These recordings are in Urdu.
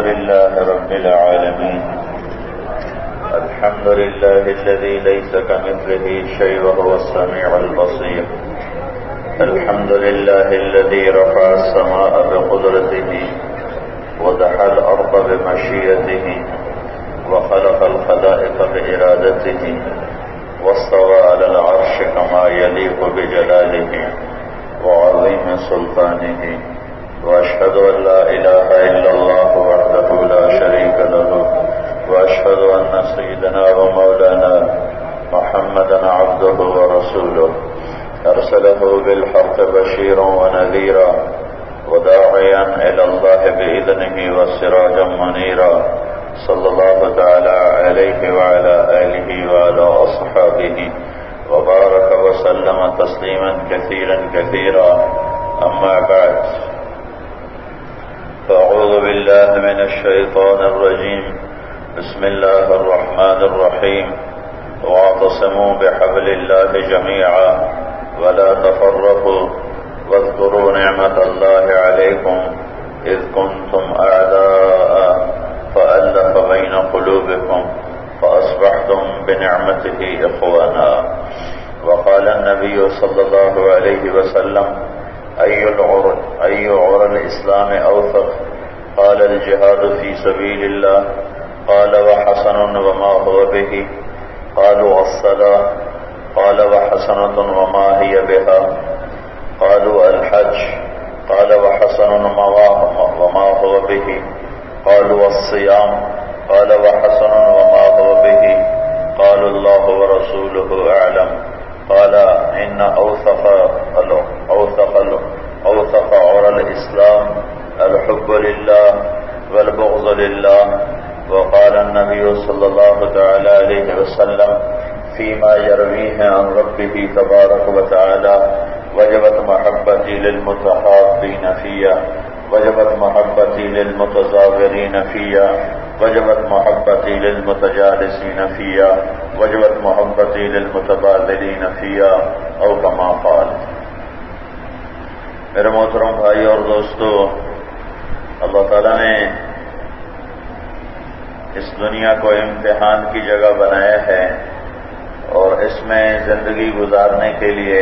لله رب العالمين. الحمد لله الذي ليس كمثله شيء وهو السميع البصير. الحمد لله الذي رفع السماء بقدرته ودحى الأرض بمشيئته وخلق الخلائق بإرادته واستوى على العرش كما يليق بجلاله وعظيم سلطانه. وأشهد أن لا إله إلا الله وحده لا شريك له. وأشهد أن سيدنا ومولانا محمدا عبده ورسوله أرسله بالحق بشيرا ونذيرا وداعيا إلى الله بإذنه وسراجا منيرا. صلى الله تعالى عليه وعلى آله وعلى أصحابه وبارك وسلم تسليما كثيرا كثيرا. أما بعد، فأعوذ بالله من الشيطان الرجيم. بسم الله الرحمن الرحيم. واعتصموا بحبل الله جميعا ولا تفرقوا واذكروا نعمة الله عليكم إذ كنتم أعداء فألف بين قلوبكم فأصبحتم بنعمته إخوانا. وقال النبي صلى الله عليه وسلم: أي عرى الإسلام أوثق؟ قال: الجهاد في سبيل الله. قال: وحسن وما هو به؟ قالوا: الصلاة. قال: وحسنة وما هي بها؟ قالوا: الحج. قال: وحسن وما هو به؟ قالوا: الصيام. قال: وحسن وما هو به؟ قالوا: الله ورسوله أعلم. قال: إن أوثق عرى الإسلام الحب لله والبغض لله. وقال النبي صلى الله تعالى عليه وسلم فيما يرويه عن ربه تبارك وتعالى: وجبت محبتي للمتحابين فيا، وجبت محبتي للمتزاورين فيا، وجبت محبتي للمتجالسين فيا، وجبت محبتي للمتبادلين فيا، او كما قال. میرے محترم بھائی اور دوستو، اللہ تعالیٰ نے اس دنیا کو امتحان کی جگہ بنایا ہے اور اس میں زندگی گزارنے کے لیے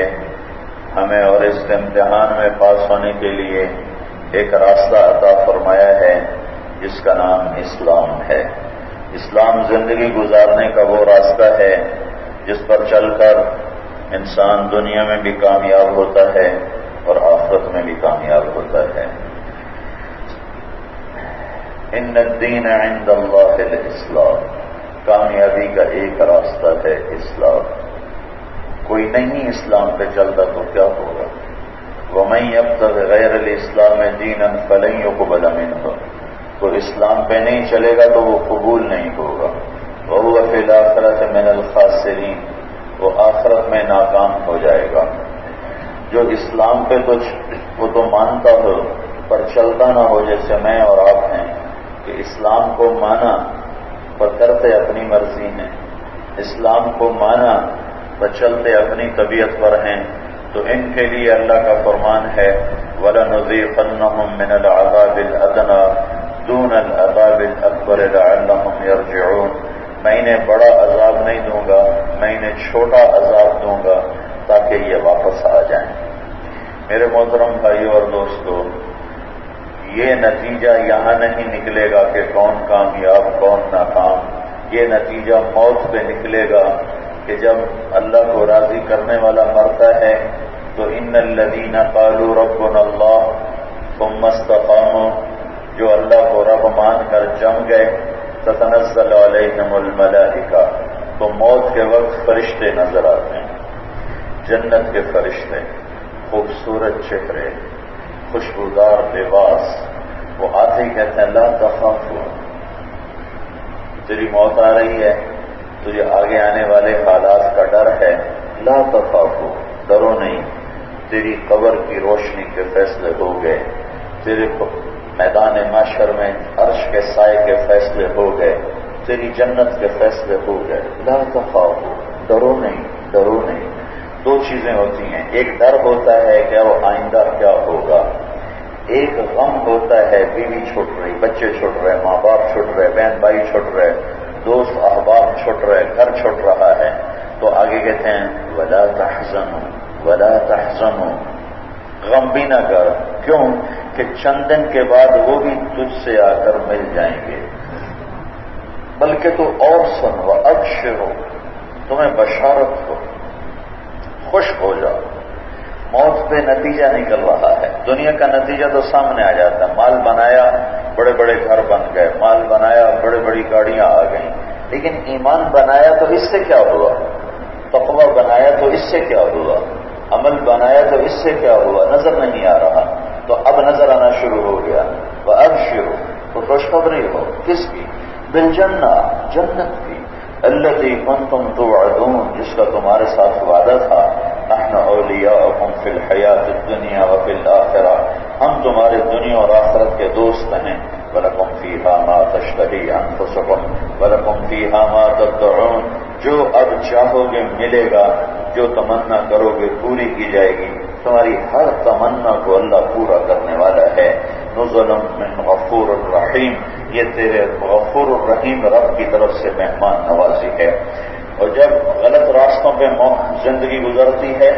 ہمیں اور اس امتحان میں پاس ہونے کے لیے ایک راستہ عطا فرمایا ہے جس کا نام اسلام ہے. اسلام زندگی گزارنے کا وہ راستہ ہے جس پر چل کر انسان دنیا میں بھی کامیاب ہوتا ہے اور آخرت میں بھی کامیاب ہوتا ہے. ان الدین عند اللہ الاسلام. کامیابی کا ایک راستہ ہے اسلام. کوئی نہیں اسلام پہ چلتا تو کیا ہوگا؟ وَمَن يَبْتَغِ غَيْرَ الْإِسْلَامِ دِينًا فَلَن يُقْبَلَ مِنْهُ. تو اسلام پہ نہیں چلے گا تو وہ قبول نہیں ہوگا. وَهُوَ فِي الْآخِرَةِ مِنَ الْخَاسِرِينَ. وہ آخرت میں ناکام ہو جائے گا. جو اسلام پہ وہ تو مانتا ہو پر چلتا نہ ہو، جیسے میں اور آپ ہیں کہ اسلام کو مانا پر کرتے اپنی مرضی ہیں، اسلام کو مانا پر چلتے اپنی طبیعت پر ہیں، تو ان کے لیے اللہ کا فرمان ہے: وَلَنُذِيقَنَّهُم مِّنَ الْعَذَابِ الْأَدْنَىٰ دُونَ الْعَذَابِ الْأَكْبَرِ لَعَلَّهُمْ يَرْجِعُونَ. میں انہیں بڑا عذاب نہیں دوں گا، میں انہیں چھوٹا عذاب دوں گا تاکہ یہ واپس آ جائیں. میرے محترم بھائیوں اور دوستو، یہ نتیجہ یہاں نہیں نکلے گا کہ کون کامیاب کون ناکام. یہ نتیجہ موت پہ نکلے گا کہ جب اللہ کو راضی کرنے والا مرتا ہے تو ان الذین قالوا ربنا اللہ ثم استقاموا، جو اللہ کو رب مان کر جم گئے، تتنزل علیہم الملائکہ، تو موت کے وقت فرشتے نظر آتے ہیں، جنت کے فرشتے، خوبصورت چہرے، خوشبودار لباس. وہ آتے ہی کہتے ہیں: لا تخافوا. تیری موت آ رہی ہے، تجھے آگے آنے والے حالات کا ڈر ہے، لا تخافوا، ڈرو نہیں. تیری قبر کی روشنی کے فیصلے ہو گئے، تیرے میدان محشر میں عرش کے سائے کے فیصلے ہو گئے، تیری جنت کے فیصلے ہو گئے. لا تخافوا، ڈرو نہیں، ڈرو نہیں. دو چیزیں ہوتی ہیں، ایک ڈر ہوتا ہے کہ وہ آئندہ کیا ہوگا، ایک غم ہوتا ہے بیوی چھوٹ رہی، بچے چھوٹ رہے، ماں باپ چھوٹ رہے، بہن بھائی چھوٹ رہے، دوست احباب چھوٹ رہے، گھر چھوٹ رہا ہے، تو آگے کہتے ہیں ولا تحزنوا ولا تحزنوا، غم بھی نہ کر، کیوں کہ چند دن کے بعد وہ بھی تجھ سے آ کر مل جائیں گے، بلکہ تو اور سن وابشروا، تمہیں بشارت ہو، خوش ہو جاؤ، موت پہ نتیجہ نکل رہا ہے، دنیا کا نتیجہ تو سامنے آ جاتا ہے، مال بنایا بڑے بڑے گھر بن گئے، مال بنایا بڑی بڑی گاڑیاں آ گئیں، لیکن ایمان بنایا تو اس سے کیا ہوا، تقوی بنایا تو اس سے کیا ہوا، عمل بنایا تو اس سے کیا ہوا، نظر نہیں آ رہا، تو اب نظر آنا شروع ہو گیا، وابشروا، تو خوشخبری ہو، کس کی، بالجنہ، جنت کی، التی کنتم توعدون، جس کا تمہارے ساتھ وعدہ تھا، نحن اولیاؤکم فی الحیات الدنیا وفی الآخرہ، ہم تمہارے دنیا اور آخرت کے دوست ہیں، وَلَكُمْ فِيهَا مَا تَشْتَهِي أَنفُسُكُمْ وَلَكُمْ فِيهَا مَا تَدَّعُونَ، جو اب چاہو گے ملے گا، جو تمنا کرو گے پوری کی جائے گی، تمہاری ہر تمنا کو اللہ پورا کرنے والا ہے، نزلا من غفور الرحیم، یہ تیرے غفور الرحیم رب کی طرف سے مہمان نوازی ہے۔ اور جب غلط راستوں پہ زندگی گزرتی ہے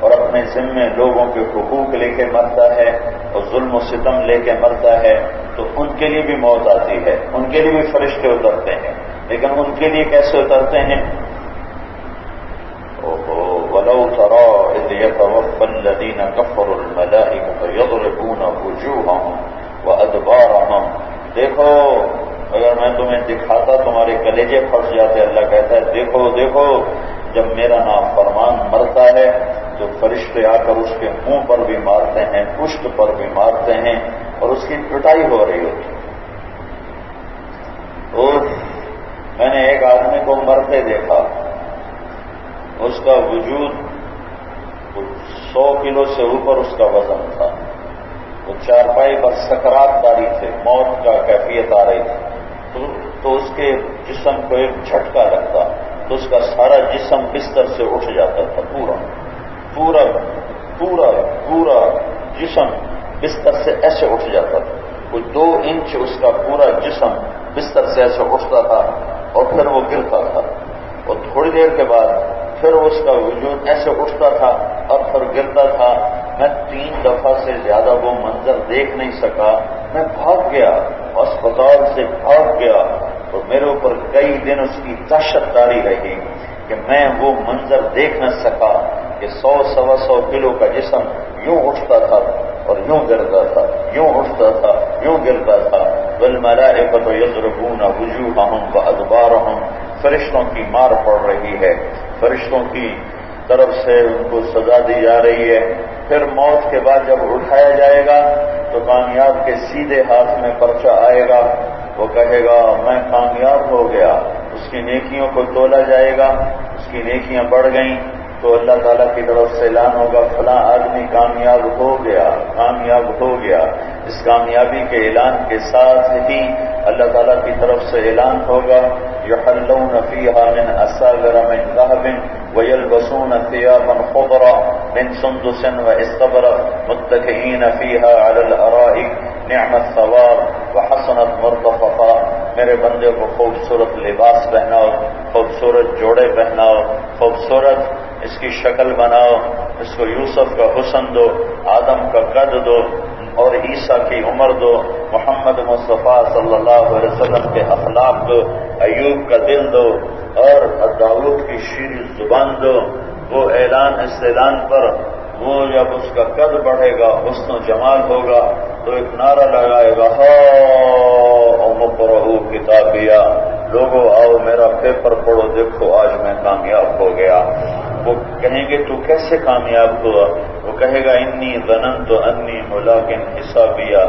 اور اپنے ذمے لوگوں کے حقوق لے کے مرتا ہے اور ظلم و ستم لے کے مرتا ہے، تو ان کے لیے بھی موت آتی ہے، ان کے لیے بھی فرشتے اترتے ہیں، لیکن ان کے لیے کیسے اترتے ہیں؟ وَلَوْ تَرَىٰ إِذْ يَتَوَفَّى الَّذِينَ كَفَرُوا الْمَلَائِكَةُ يَضْرِبُونَ وُجُوهَهُمْ وَأَدْبَارَهُمْ، دیکھو اگر میں تمہیں دکھاتا تمہارے کلیجے پھٹ جاتے، اللہ کہتا ہے دیکھو دیکھو، جب میرا نافرمان مرتا ہے تو فرشتے آ کر اس کے منہ پر بھی مارتے ہیں، پشت پر بھی مارتے ہیں، اور اس کی پٹائی ہو رہی ہوتی ہے۔ اور میں نے ایک آدمی کو مرتے دیکھا، اس کا وجود 100 کلو سے اوپر اس کا وزن تھا، وہ چارپائی پر سکرات داری تھے، موت کا کیفیت آ رہی تھی، تو اس کے جسم کو ایک جھٹکا لگتا تو اس کا سارا جسم بستر سے اٹھ جاتا تھا، پورا پورا پورا پورا جسم بستر سے ایسے اٹھ جاتا تھا، وہ 2 انچ اس کا پورا جسم بستر سے ایسے اٹھتا تھا اور پھر وہ گرتا تھا، اور تھوڑی دیر کے بعد پھر اس کا وجود ایسے اٹھتا تھا اور پھر گرتا تھا۔ میں 3 دفعہ سے زیادہ وہ منظر دیکھ نہیں سکا، میں بھاگ گیا، اسپتال سے بھاگ گیا، تو میرے اوپر کئی دن اس کی دہشت داری رہی کہ میں وہ منظر دیکھ نہ سکا کہ 100-125 کلو کا جسم یوں اٹھتا تھا اور یوں گرتا تھا، یوں اٹھتا تھا یوں گرتا تھا۔ والملائکۃ یضربون وجوہہم وادبارہم، فرشتوں کی مار پڑ رہی ہے، فرشتوں کی طرف سے ان کو سزا دی جا رہی ہے۔ پھر موت کے بعد جب اٹھایا جائے گا تو کامیاب کے سیدھے ہاتھ میں پرچہ آئے گا، وہ کہے گا میں کامیاب ہو گیا، اس کی نیکیوں کو تولا جائے گا، اس کی نیکیاں بڑھ گئیں تو اللہ تعالیٰ کی طرف سے اعلان ہوگا فلاں آدمی کامیاب ہو گیا، کامیاب ہو گیا۔ اس کامیابی کے اعلان کے ساتھ ہی اللہ تعالیٰ کی طرف سے اعلان ہوگا یحلون فیہا من اساور من ذہب ویلبسون ثیابا خضرا من سندس واستبرق متکئین فیہا علی الارائک نعم الثواب وحسنت مرتفقا۔ میرے بندے کو خوبصورت لباس پہناؤ، خوبصورت جوڑے پہناؤ، خوبصورت اس کی شکل بناؤ، اس کو یوسف کا حسن دو، آدم کا قد دو اور عیسیٰ کی عمر دو، محمد مصطفیٰ صلی اللہ علیہ وسلم کے اخلاق دو، ایوب کا دل دو اور داؤد کی شیریں زبان دو۔ وہ اعلان، اس اعلان پر وہ جب اس کا قد بڑھے گا، حسن و جمال ہوگا تو ایک نعرہ لگائے گا ہاؤ اقرؤوا کتابیہ، لوگوں آؤ میرا پیپر پڑھو، دیکھو آج میں کامیاب ہو گیا۔ وہ کہیں گے تو کیسے کامیاب ہوا؟ وہ کہے گا انی ظننت انی ملاق حسابیہ،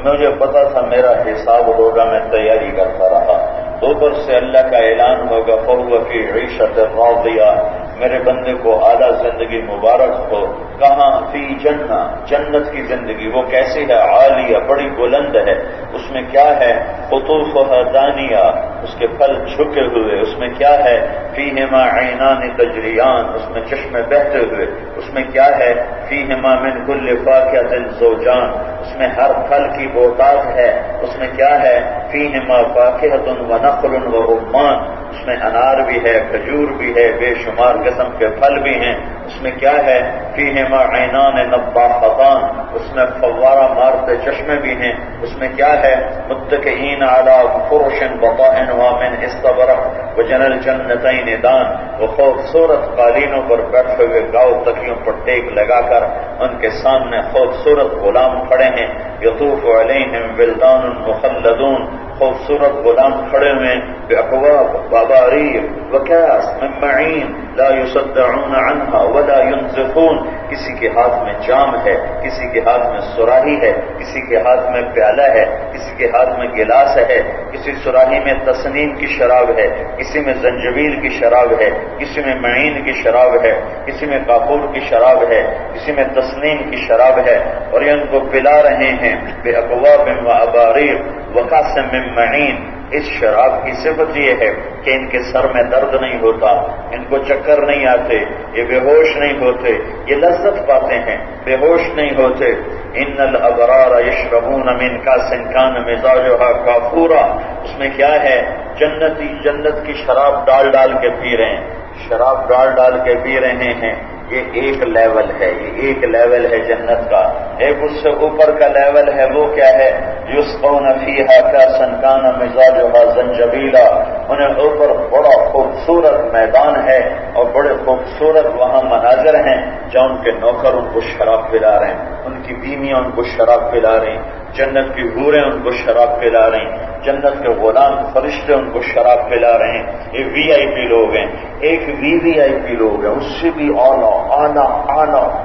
مجھے پتا تھا میرا حساب ہوگا، میں تیاری کرتا رہا۔ اوپر سے اللہ کا اعلان ہوگا فَهُوَ فِي عِيشَةٍ رَاضِيَةٍ، میرے بندے کو اعلیٰ زندگی مبارک ہو۔ کہاں؟ فی جنہ، جنت کی زندگی۔ وہ کیسی ہے؟ عالیہ، بڑی بلند ہے۔ اس میں کیا ہے؟ قطوفها دانیہ، اس کے پھل جھکے ہوئے۔ اس میں کیا ہے؟ فیہما عینان تجریان، اس میں چشمے بہتے ہوئے، اس میں کیا ہے؟ فیہما من کل فاکہۃ زوجان، اس میں ہر پھل کی بوٹات ہے، اس میں کیا ہے؟ فیہما فاکہۃ ونخل ورمان، اس میں انار بھی ہے، کھجور بھی ہے، بے شمار قسم کے پھل بھی ہیں، اس میں کیا ہے؟ فیہما عینان نضاختان، اس میں فوارہ مارتے چشمے بھی ہیں، اس میں کیا ہے؟ متکئین علی فرش بطائنها من استبرق وجنى الجنتین دان، وہ خوبصورت قالینوں پر بیٹھے ہوئے گاؤ تکیوں پر ٹیک لگا کر ان کے سامنے خوبصورت غلام کھڑے ہیں، یطوف علیہم ولدان مخلدون، خوبصورت غلام کھڑے ہوئے بأکواب واباریق وکاس من معین لا یصدعون عنها ولا ينزفون، کسی کے ہاتھ میں جام ہے، کسی کے ہاتھ میں سراہی ہے، کسی کے ہاتھ میں پیالہ ہے، کسی کے ہاتھ میں گلاس ہے، کسی سراہی میں تسنیم کی شراب ہے، کسی میں زنجبیل کی شراب ہے، کسی میں معین کی شراب ہے، کسی میں کافور کی شراب ہے، کسی میں تسنیم کی شراب ہے، اور یہ ان کو پلا رہے ہیں بأکواب واباریق وکاس من معین۔ اس شراب کی صفت یہ ہے کہ ان کے سر میں درد نہیں ہوتا، ان کو چکر نہیں آتے، یہ بے ہوش نہیں ہوتے، یہ لذت پاتے ہیں، بے ہوش نہیں ہوتے۔ ان الابرار یشربون من کاس کان مزاجها کافورا، اس میں کیا ہے؟ جنتی جنت کی شراب ڈال ڈال کے پی رہے ہیں، شراب ڈال ڈال کے پی رہے ہیں۔ یہ ایک لیول ہے، یہ ایک لیول ہے جنت کا۔ ایک اس سے اوپر کا لیول ہے، وہ کیا ہے؟ یسقون فیہا کاسا کان مزاجها زنجبیلا، انہیں اوپر بڑا خوبصورت میدان ہے اور بڑے خوبصورت وہاں مناظر ہیں جہاں ان کے نوکر ان کو شراب پلا رہے ہیں، ان کی بیویاں ان کو شراب پلا رہی ہیں، جنت کی حوریں ان کو شراب پلا رہی ہیں، جنت کے غلام فرشتے ان کو شراب پلا رہے ہیں۔ یہ وی آئی پی لوگ ہیں، ایک وی آئی پی لوگ ہیں، اس سے بھی اعلیٰ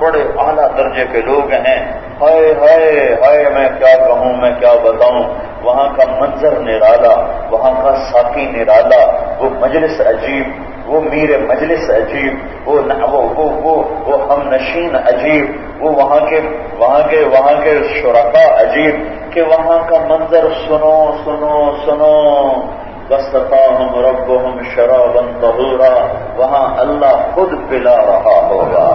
بڑے اعلیٰ درجے کے لوگ ہیں۔ ہائے ہائے ہائے، میں کیا کہوں، میں کیا بتاؤں، وہاں کا منظر نرالا، وہاں کا ساقی نرالا، وہ مجلس عجیب، وہ میر مجلس عجیب، وہ ہم نشین عجیب، وہ وہاں کے شرکاء عجیب، کہ وہاں کا منظر سنو سنو سنو۔ وَسَقَاهُمْ رَبُّهُمْ شَرَابًا طَهُورًا، وہاں اللہ خود پلا رہا ہوگا،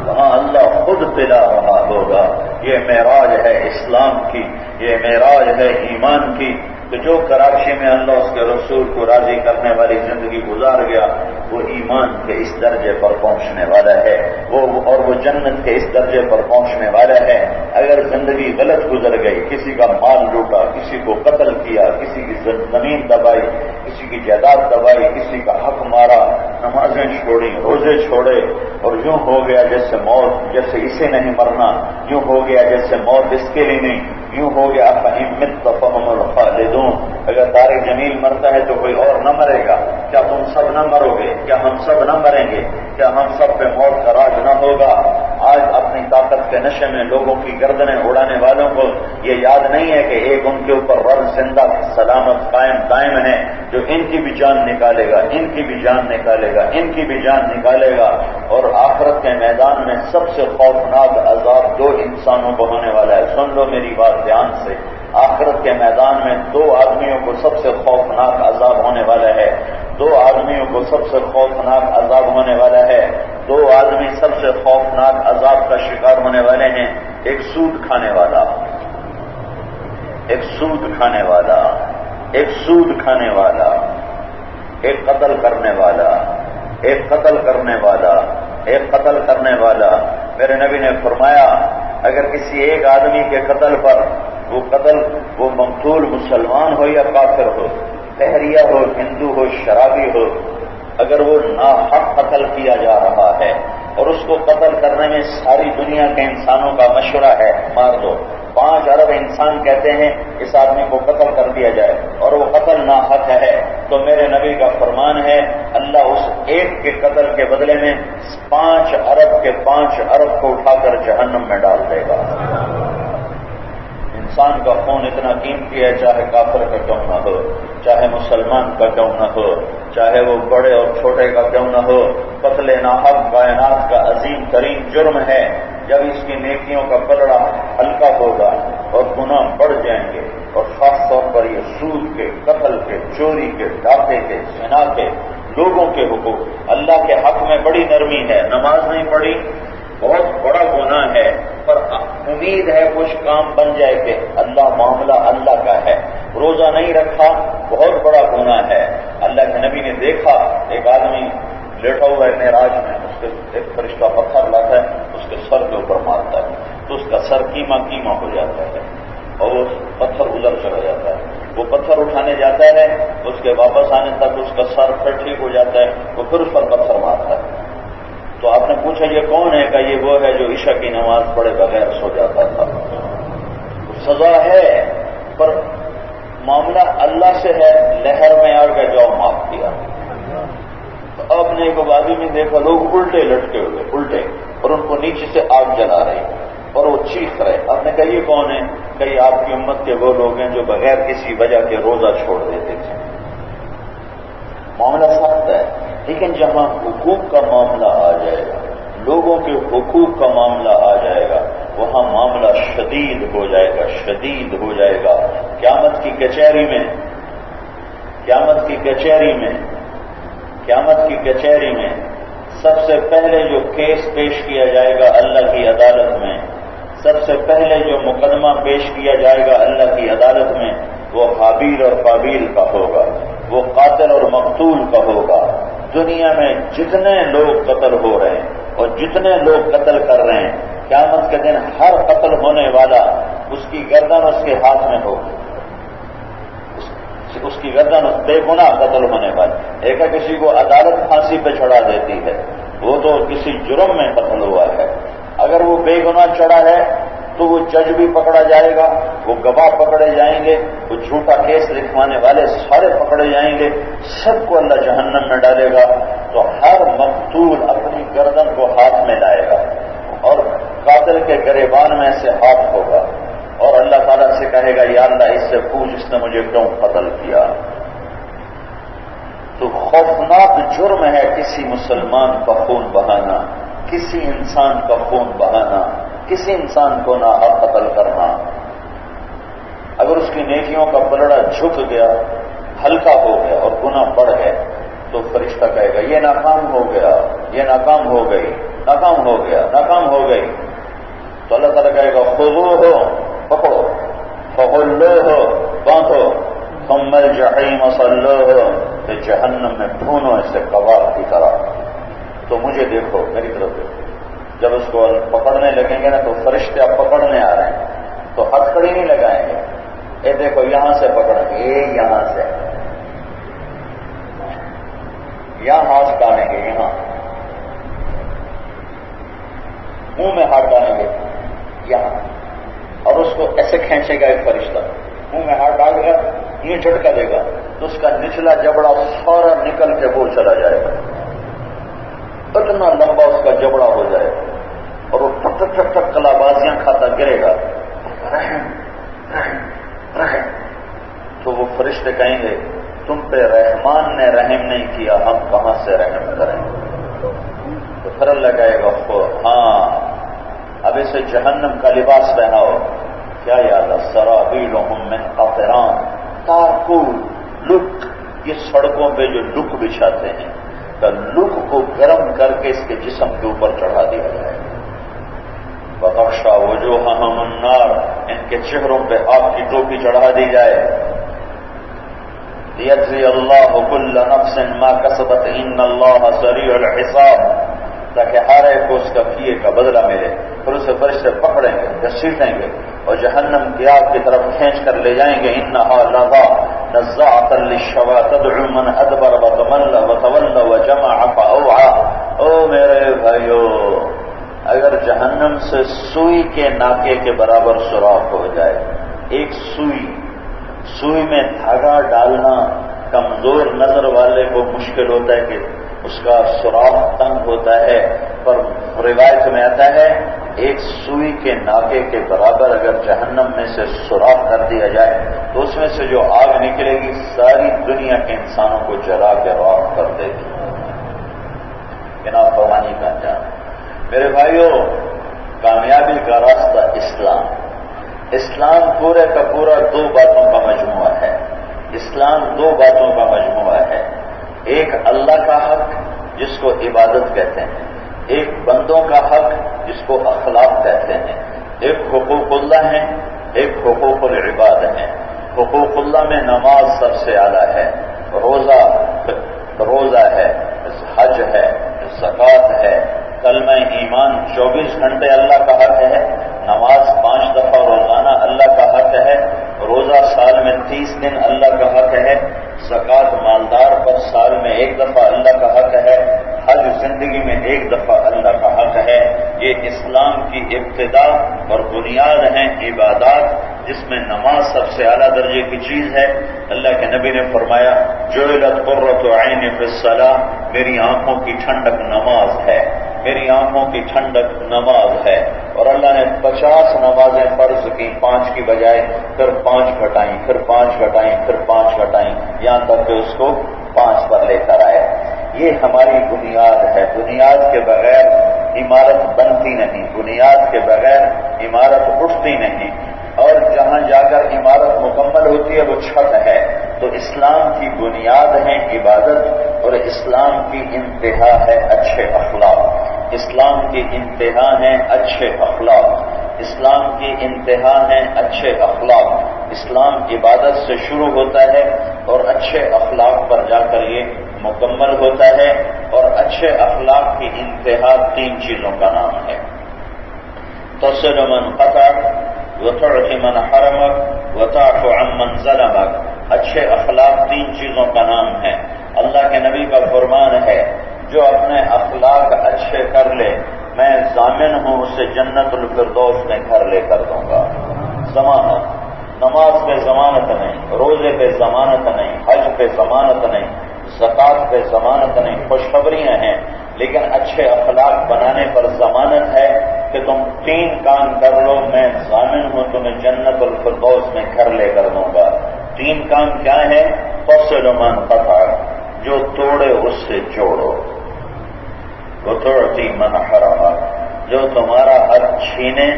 وہاں اللہ خود پلا رہا ہوگا۔ یہ معراج ہے اسلام کی، یہ معراج ہے ایمان کی، کہ جو کراچی میں اللہ اس کے رسول کو راضی کرنے والی زندگی گزار گیا، وہ ایمان کے اس درجے پر پہنچنے والا ہے، اور وہ جنت کے اس درجے پر پہنچنے والا ہے۔ اگر زندگی غلط گزر گئی، کسی کا مال لوٹا، کسی کو قتل کیا، کسی کی زمین دبائی، کسی کی جائیداد دبائی، کسی کا حق مارا، نمازیں چھوڑی، روزے چھوڑے، اور یوں ہو گیا جیسے موت، جیسے اسے نہیں مرنا، یوں ہو گیا جیسے موت اس کے لیے نہیں، یوں ہو گیا فَإِن مِتَّ فَهُمُ الْخَالِدُونَ، اگر طارق جمیل مرتا ہے تو کوئی اور نہ مرے گا، کیا تم سب نہ مرو گے؟ کیا ہم سب نہ مریں گے؟ کیا ہم سب پہ موت کا راج نہ ہوگا؟ آج اپنی طاقت کے نشے میں لوگوں کی گردنیں اڑانے والوں کو یہ یاد نہیں ہے کہ ایک ان کے اوپر رب زندہ سلامت قائم ہے، جو ان کی بھی جان نکالے گا، ان کی بھی جان نکالے گا، ان کی بھی جان نکالے گا۔ اور آخرت کے میدان میں سب سے خوفناک عذاب دو انسانوں کو ہونے والا ہے، سن لو میری بات دھیان سے۔ آخرت کے میدان میں دو آدمیوں کو سب سے خوفناک عذاب ہونے والا ہے، دو آدمیوں کو سب سے خوفناک عذاب ہونے والا ہے، دو آدمی سب سے خوفناک عذاب کا شکار ہونے والے ہیں۔ ایک سود کھانے والا، ایک سود کھانے والا، ایک سود کھانے والا، ایک قتل کرنے والا، ایک قتل کرنے والا، ایک قتل کرنے والا۔ میرے نبی نے فرمایا اگر کسی ایک آدمی کے قتل پر وہ مقتول مسلمان ہو یا کافر ہو، بحریہ ہو، ہندو ہو، شرابی ہو، اگر وہ ناحق قتل کیا جا رہا ہے اور اس کو قتل کرنے میں ساری دنیا کے انسانوں کا مشورہ ہے، مار دو، 5 ارب انسان کہتے ہیں اس آدمی کو قتل کر دیا جائے اور وہ قتل ناحق ہے، تو میرے نبی کا فرمان ہے اللہ اس ایک کے قتل کے بدلے میں 5 ارب کے 5 ارب کو اٹھا کر جہنم میں ڈال دے گا۔ انسان کا خون اتنا قیمتی ہے، چاہے کافر کا کیوں نہ ہو، چاہے مسلمان کا کیوں نہ ہو، چاہے وہ بڑے اور چھوٹے کا کیوں نہ ہو۔ قتل ناحق کائنات کا عظیم ترین جرم ہے۔ جب اس کی نیکیوں کا پلڑا ہلکا ہوگا اور گناہ بڑھ جائیں گے، اور خاص طور پر یہ سود کے، قتل کے، چوری کے، ڈاکے کے، زنا کے، لوگوں کے حقوق، اللہ کے حق میں بڑی نرمی ہے، نماز نہیں پڑھی بہت بڑا گناہ ہے، پر امید ہے کچھ کام بن جائے کہ اللہ معاملہ اللہ کا ہے، روزہ نہیں رکھا بہت بڑا گناہ ہے۔ اللہ کے نبی نے دیکھا ایک آدمی لیٹا ہوا ہے معراج میں، اس کے ایک فرشتہ پتھر لاتا ہے، اس کے سر کے اوپر مارتا ہے تو اس کا سر کیما ہو جاتا ہے اور وہ پتھر ادھر چلا جاتا ہے۔ وہ پتھر اٹھانے جاتا ہے، اس کے واپس آنے تک اس کا سر پھر ٹھیک ہو جاتا ہے، وہ پھر اس پر پتھر مارتا ہے۔ تو آپ نے پوچھا یہ کون ہے؟ کہ یہ وہ ہے جو عشاء کی نماز پڑھے بغیر سو جاتا تھا۔ سزا ہے پر معاملہ اللہ سے ہے، لہر میں آ گئے جاؤ معاف کیا۔ تو آپ نے ایک وادی میں دیکھا لوگ الٹے لٹکے ہوئے الٹے، اور ان کو نیچے سے آگ جلا رہی اور وہ چیخ رہے۔ آپ نے کہا یہ کون ہے؟ کہ یہ آپ کی امت کے وہ لوگ ہیں جو بغیر کسی وجہ کے روزہ چھوڑ دیتے تھے۔ معاملہ سخت ہے، لیکن جہاں حقوق کا معاملہ آ جائے گا، لوگوں کے حقوق کا معاملہ آ جائے گا، وہاں معاملہ شدید ہو جائے گا، شدید ہو جائے گا۔ قیامت کی کچہری میں سب سے پہلے جو کیس پیش کیا جائے گا اللہ کی عدالت میں، سب سے پہلے جو مقدمہ پیش کیا جائے گا اللہ کی عدالت میں، وہ حابیل اور قابیل کا ہوگا، وہ قاتل اور مقتول کا ہوگا۔ دنیا میں جتنے لوگ قتل ہو رہے ہیں اور جتنے لوگ قتل کر رہے ہیں، قیامت کے دن ہر قتل ہونے والا اس کی گردن اس کے ہاتھ میں ہوگی، اس کی گردن بے گناہ قتل ہونے والی۔ ایک ہے کسی کو عدالت پھانسی پہ چڑھا دیتی ہے، وہ تو کسی جرم میں قتل ہوا ہے۔ اگر وہ بے گناہ چڑھا ہے تو وہ جج بھی پکڑا جائے گا، وہ گواہ پکڑے جائیں گے، وہ جھوٹا کیس لکھوانے والے سارے پکڑے جائیں گے، سب کو اللہ جہنم میں ڈالے گا۔ تو ہر مقتول اپنی گردن کو ہاتھ میں لائے گا اور قاتل کے گریبان میں سے ہاتھ ہوگا اور اللہ تعالیٰ سے کہے گا یا اللہ اس سے پوچھ اس نے مجھے کیوں قتل کیا۔ تو خوفناک جرم ہے کسی مسلمان کا خون بہانا، کسی انسان کا خون بہانا، کسی انسان کو ناحق قتل کرنا۔ اگر اس کی نیکیوں کا پلڑا جھک گیا، ہلکا ہو گیا اور گناہ بڑھ گئے تو فرشتہ کہے گا یہ ناکام ہو گیا، یہ ناکام ہو گئی، ناکام ہو گیا، ناکام ہو گئی۔ تو اللہ تعالیٰ کہے گا خذوہ، پکڑو، فغلوہ، باندھو، ثم الجحیم صلوہ، کہ جہنم میں بھونو اسے کباب کی طرح۔ تو مجھے دیکھو، میری طرف دیکھو۔ جب اس کو پکڑنے لگیں گے نا تو فرشتے اب پکڑنے آ رہے ہیں تو ہتھکڑی نہیں لگائیں گے، اے دیکھو یہاں سے پکڑیں گے، یہاں سے، یہاں ہاتھ ڈالیں گے، یہاں منہ میں ہاتھ ڈالیں گے یہاں، اور اس کو ایسے کھینچے گا ایک فرشتہ، منہ میں ہاتھ ڈال گا، یہ جھٹکا دے گا تو اس کا نچلا جبڑا سارا نکل کے وہ چلا جائے گا، اتنا لمبا اس کا جبڑا ہو جائے گا اور وہ ٹک ٹک ٹک ٹک کلابازیاں کھاتا گرے گا، رحم رحم رحم۔ تو وہ فرشتے کہیں گے تم پہ رحمان نے رحم نہیں کیا، ہم کہاں سے رحم کریں؟ تو پھر اللہ کہے گا ہاں اب اسے جہنم کا لباس پہناؤ۔ کیا یاد ہے؟ سرابیلہم من قطران، تارکول، لک، یہ سڑکوں پہ جو لک بچھاتے ہیں، لک کو گرم کر کے اس کے جسم کے اوپر چڑھا دیا جائے گا۔ وَتَغْشَىٰ وُجُوهَهُمُ النَّارُ، ان کے چہروں پہ آگ کی ٹوپی چڑھا دی جائے۔ لِيَجْزِيَ اللَّهُ كُلَّ نَفْسٍ مَا كَسَبَتْ إِنَّ اللَّهَ سَرِيعُ الْحِسَابِ، تاکہ ہر ایک کو اس کا کیے کا بدلہ ملے۔ پھر اسے فرشتے پکڑیں گے، گھسیٹیں گے اور جہنم کی آگ کی طرف کھینچ کر لے جائیں گے۔ إِنَّهَا لَظَىٰ نَزَّاعَةً لِلشَّوَىٰ تَدْعُو مَنْ أَدْبَرَ وَتَوَلَّىٰ وَجَمَعَ فَأَوْعَىٰ۔ او میرے بھائیو، اگر جہنم سے سوئی کے ناکے کے برابر سوراخ ہو جائے، ایک سوئی میں دھاگا ڈالنا کمزور نظر والے کو مشکل ہوتا ہے کہ اس کا سوراخ تنگ ہوتا ہے، پر روایت میں آتا ہے ایک سوئی کے ناکے کے برابر اگر جہنم میں سے سوراخ کر دیا جائے تو اس میں سے جو آگ نکلے گی ساری دنیا کے انسانوں کو جلا کے راکھ کر دے گی۔ بنا فرمانی کا انجام۔ میرے بھائیوں، کامیابی کا راستہ اسلام پورے کا پورا دو باتوں کا مجموعہ ہے۔ دو باتوں کا مجموعہ ہے، ایک اللہ کا حق جس کو عبادت کہتے ہیں، ایک بندوں کا حق جس کو اخلاق کہتے ہیں، ایک حقوق اللہ ہے، ایک حقوق العباد ہے۔ حقوق اللہ میں نماز سب سے اعلیٰ ہے، روزہ ہے، حج ہے، زکوٰۃ ہے، کلمہ ایمان 24 گھنٹے اللہ کا حق ہے، نماز 5 دفعہ روزانہ اللہ کا حق ہے، روزہ سال میں 30 دن اللہ کا حق ہے، زکوٰۃ مالدار پر سال میں 1 دفعہ اللہ کا حق ہے، حج زندگی میں 1 دفعہ اللہ کا حق ہے۔ یہ اسلام کی ابتدا اور بنیاد ہیں عبادات، جس میں نماز سب سے اعلیٰ درجے کی چیز ہے۔ اللہ کے نبی نے فرمایا جعلت قرۃ عین فی الصلاۃ، میری آنکھوں کی ٹھنڈک نماز ہے، میری آنکھوں کی ٹھنڈک نماز ہے۔ اور اللہ نے 50 نمازیں فرض کی 5 کی بجائے، پھر 5 گھٹائیں، پھر 5 گھٹائیں، پھر 5 گھٹائیں، یہاں تک کہ اس کو 5 پر لے کر آئے۔ یہ ہماری بنیاد ہے، بنیاد کے بغیر عمارت بنتی نہیں، بنیاد کے بغیر عمارت اٹھتی نہیں، اور جہاں جا کر عمارت مکمل ہوتی ہے وہ چھت ہے۔ تو اسلام کی بنیاد ہے عبادت، اور اسلام کی انتہا ہے اچھے اخلاق، اسلام کی انتہا ہے اچھے اخلاق، اسلام کی انتہا ہے اچھے اخلاق۔ اسلام عبادت سے شروع ہوتا ہے اور اچھے اخلاق پر جا کر یہ مکمل ہوتا ہے، اور اچھے اخلاق کی انتہا 3 چیزوں کا نام ہے: تصل من قطعک، وتعطی من حرمک، وتعف عن من ظلمک۔ اچھے اخلاق 3 چیزوں کا نام ہے۔ اللہ کے نبی کا فرمان ہے جو اپنے اخلاق اچھے کر لے میں ضامن ہوں اسے جنت الفردوس میں گھر لے کر دوں گا۔ ضمانت، نماز پہ ضمانت نہیں، روزے پہ ضمانت نہیں، حج پہ ضمانت نہیں، زکوٰۃ پہ ضمانت نہیں، خوشخبریاں ہیں، لیکن اچھے اخلاق بنانے پر ضمانت ہے کہ تم 3 کام کر لو میں ضامن ہوں تمہیں جنت الفردوس میں گھر لے کر دوں گا۔ 3 کام کیا ہیں؟ تصل من قطعک، جو توڑے اس سے جوڑو، وتعطی من حرمک، جو تمہارا حق چھینے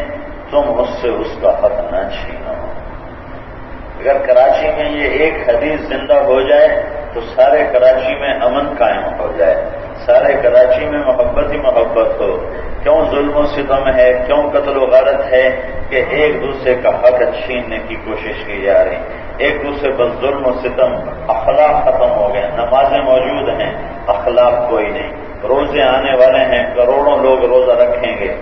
تم اس سے اس کا حق نہ چھینو۔ اگر کراچی میں یہ ایک حدیث زندہ ہو جائے تو سارے کراچی میں امن قائم ہو جائے، سارے کراچی میں محبت ہی محبت ہو۔ کیوں ظلم و ستم ہے، کیوں قتل و غارت ہے کہ ایک دوسرے کا حق چھیننے کی کوشش کی جا رہی، ایک دوسرے پر ظلم و ستم، اخلاق ختم ہو گئے۔ نمازیں موجود ہیں، اخلاق کوئی نہیں، روزے آنے والے ہیں، کروڑوں لوگ روزہ رکھیں گے،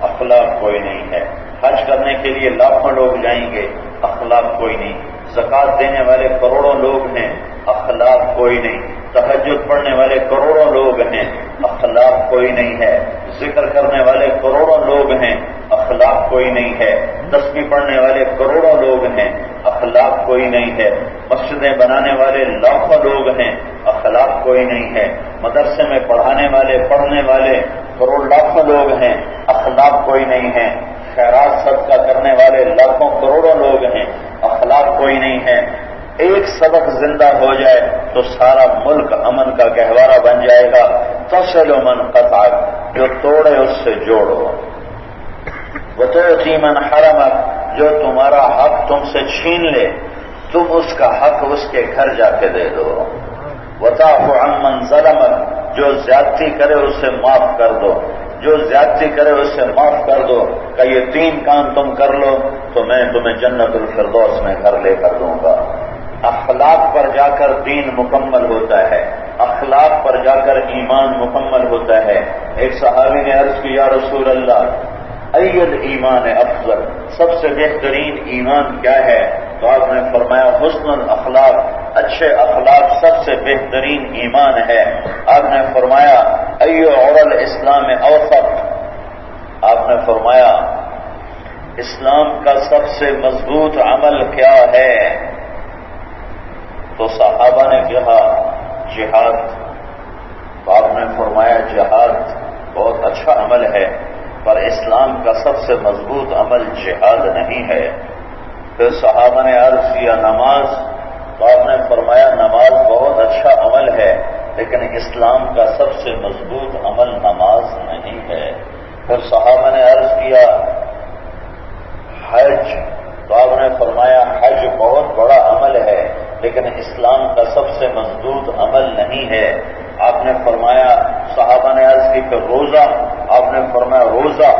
اخلاق کوئی نہیں ہے، حج کرنے کے لیے لاکھوں لوگ جائیں گے، اخلاق کوئی نہیں، زکوٰۃ دینے والے کروڑوں لوگ ہیں، اخلاق کوئی نہیں، تہجد پڑھنے والے کروڑوں لوگ ہیں، اخلاق کوئی نہیں ہے، ذکر کرنے والے کروڑوں لوگ ہیں، اخلاق کوئی نہیں ہے، تسبیح پڑھنے والے کروڑوں لوگ ہیں، اخلاق کوئی نہیں ہے، مسجدیں بنانے والے لاکھوں لوگ ہیں، اخلاق کوئی نہیں ہے، مدرسے میں پڑھانے والے کروڑ لاکھوں لوگ ہیں، اخلاق کوئی نہیں ہے، خیرات صدقہ کرنے والے لاکھوں کروڑوں لوگ ہیں، اخلاق کوئی نہیں ہے۔ ایک سبق زندہ ہو جائے تو سارا ملک امن کا گہوارہ بن جائے گا۔ تصل من قطعک، جو توڑے اس سے جوڑو، وتعطی من حرمک، جو تمہارا حق تم سے چھین لے تم اس کا حق اس کے گھر جا کے دے دو، وتعف عن من ظلمک، جو زیادتی کرے اسے معاف کر دو، جو زیادتی کرے اسے معاف کر دو۔ کہ یہ 3 کام تم کر لو تو میں تمہیں جنت الفردوس میں گھر لے کر دوں گا۔ اخلاق پر جا کر دین مکمل ہوتا ہے، اخلاق پر جا کر ایمان مکمل ہوتا ہے۔ ایک صحابی نے عرض کی یا رسول اللہ ای الایمان افضل، سب سے بہترین ایمان کیا ہے؟ تو آپ نے فرمایا حسن الاخلاق، اچھے اخلاق سب سے بہترین ایمان ہے۔ آپ نے فرمایا ای عر الاسلام اوثق، آپ نے فرمایا اسلام کا سب سے مضبوط عمل کیا ہے؟ تو صحابہ نے کہا جہاد۔ تو آپ نے فرمایا جہاد بہت اچھا عمل ہے، پر اسلام کا سب سے مضبوط عمل جہاد نہیں ہے۔ پھر صحابہ نے عرض کیا نماز، تو آپ نے فرمایا نماز بہت اچھا عمل ہے، لیکن اسلام کا سب سے مضبوط عمل نماز نہیں ہے۔ پھر صحابہ نے عرض کیا حج، تو آپ نے فرمایا حج بہت بڑا عمل ہے، لیکن اسلام کا سب سے مضبوط عمل نہیں ہے. آپ نے فرمایا، صحابہ نے عرض کی کہ روزہ، آپ نے فرمایا روزہ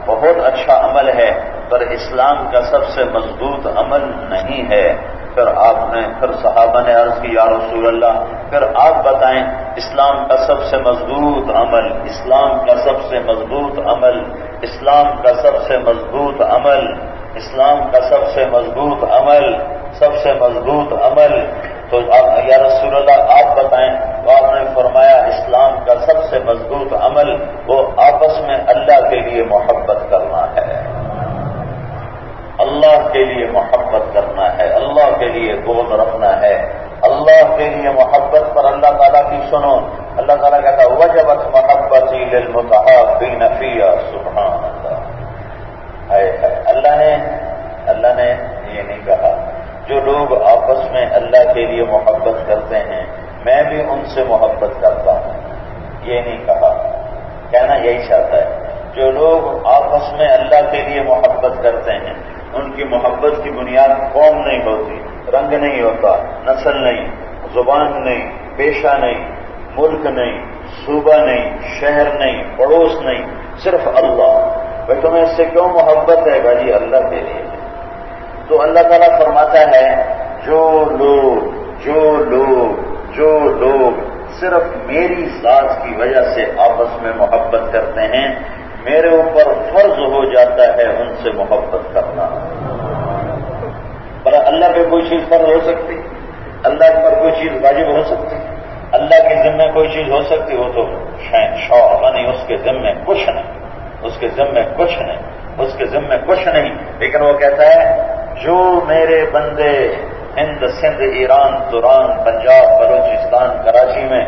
بہت اچھا عمل ہے پر اسلام کا سب سے مضبوط عمل نہیں ہے. پھر صحابہ نے عرض کی یا رسول اللہ پھر آپ بتائیں اسلام کا سب سے مضبوط عمل، اسلام کا سب سے مضبوط عمل، اسلام کا سب سے مضبوط عمل، اسلام کا سب سے مضبوط عمل، سب سے مضبوط عمل. تو یا رسول اللہ آپ بتائیں. تو آپ نے فرمایا اسلام کا سب سے مضبوط عمل وہ آپس میں اللہ کے لیے محبت کرنا ہے، اللہ کے لیے محبت کرنا ہے، اللہ کے لیے گود رکھنا ہے. اللہ کے لیے محبت پر اللہ تعالیٰ کی سنو، اللہ تعالیٰ کہتا وجبت محبتی للمتحابین فیہا. سبحان اللہ. اللہ نے یہ نہیں کہا جو لوگ آپس میں اللہ کے لیے محبت کرتے ہیں میں بھی ان سے محبت کرتا ہوں، یہ نہیں کہا. کہنا یہی چاہتا ہے جو لوگ آپس میں اللہ کے لیے محبت کرتے ہیں ان کی محبت کی بنیاد قوم نہیں ہوتی، رنگ نہیں ہوتا، نسل نہیں، زبان نہیں، پیشہ نہیں، ملک نہیں، صوبہ نہیں، شہر نہیں، پڑوس نہیں، صرف اللہ. بھائی تمہیں اس سے کیوں محبت ہے؟ بھائی اللہ کے لیے. تو اللہ تعالیٰ فرماتا ہے جو لوگ صرف میری ذات کی وجہ سے آپس میں محبت کرتے ہیں میرے اوپر فرض ہو جاتا ہے ان سے محبت کرنا. پر اللہ پہ کوئی چیز فرض ہو سکتی، اللہ پر کوئی چیز واجب ہو سکتی، اللہ کے ذمے کوئی چیز ہو سکتی؟ وہ تو شاء نہیں، اس کے ذمے کچھ نہیں، اس کے ذمے کچھ نہیں، اس کے ذمے کچھ نہیں. لیکن وہ کہتا ہے جو میرے بندے ہند، سندھ، ایران، توران، پنجاب، بلوچستان، کراچی میں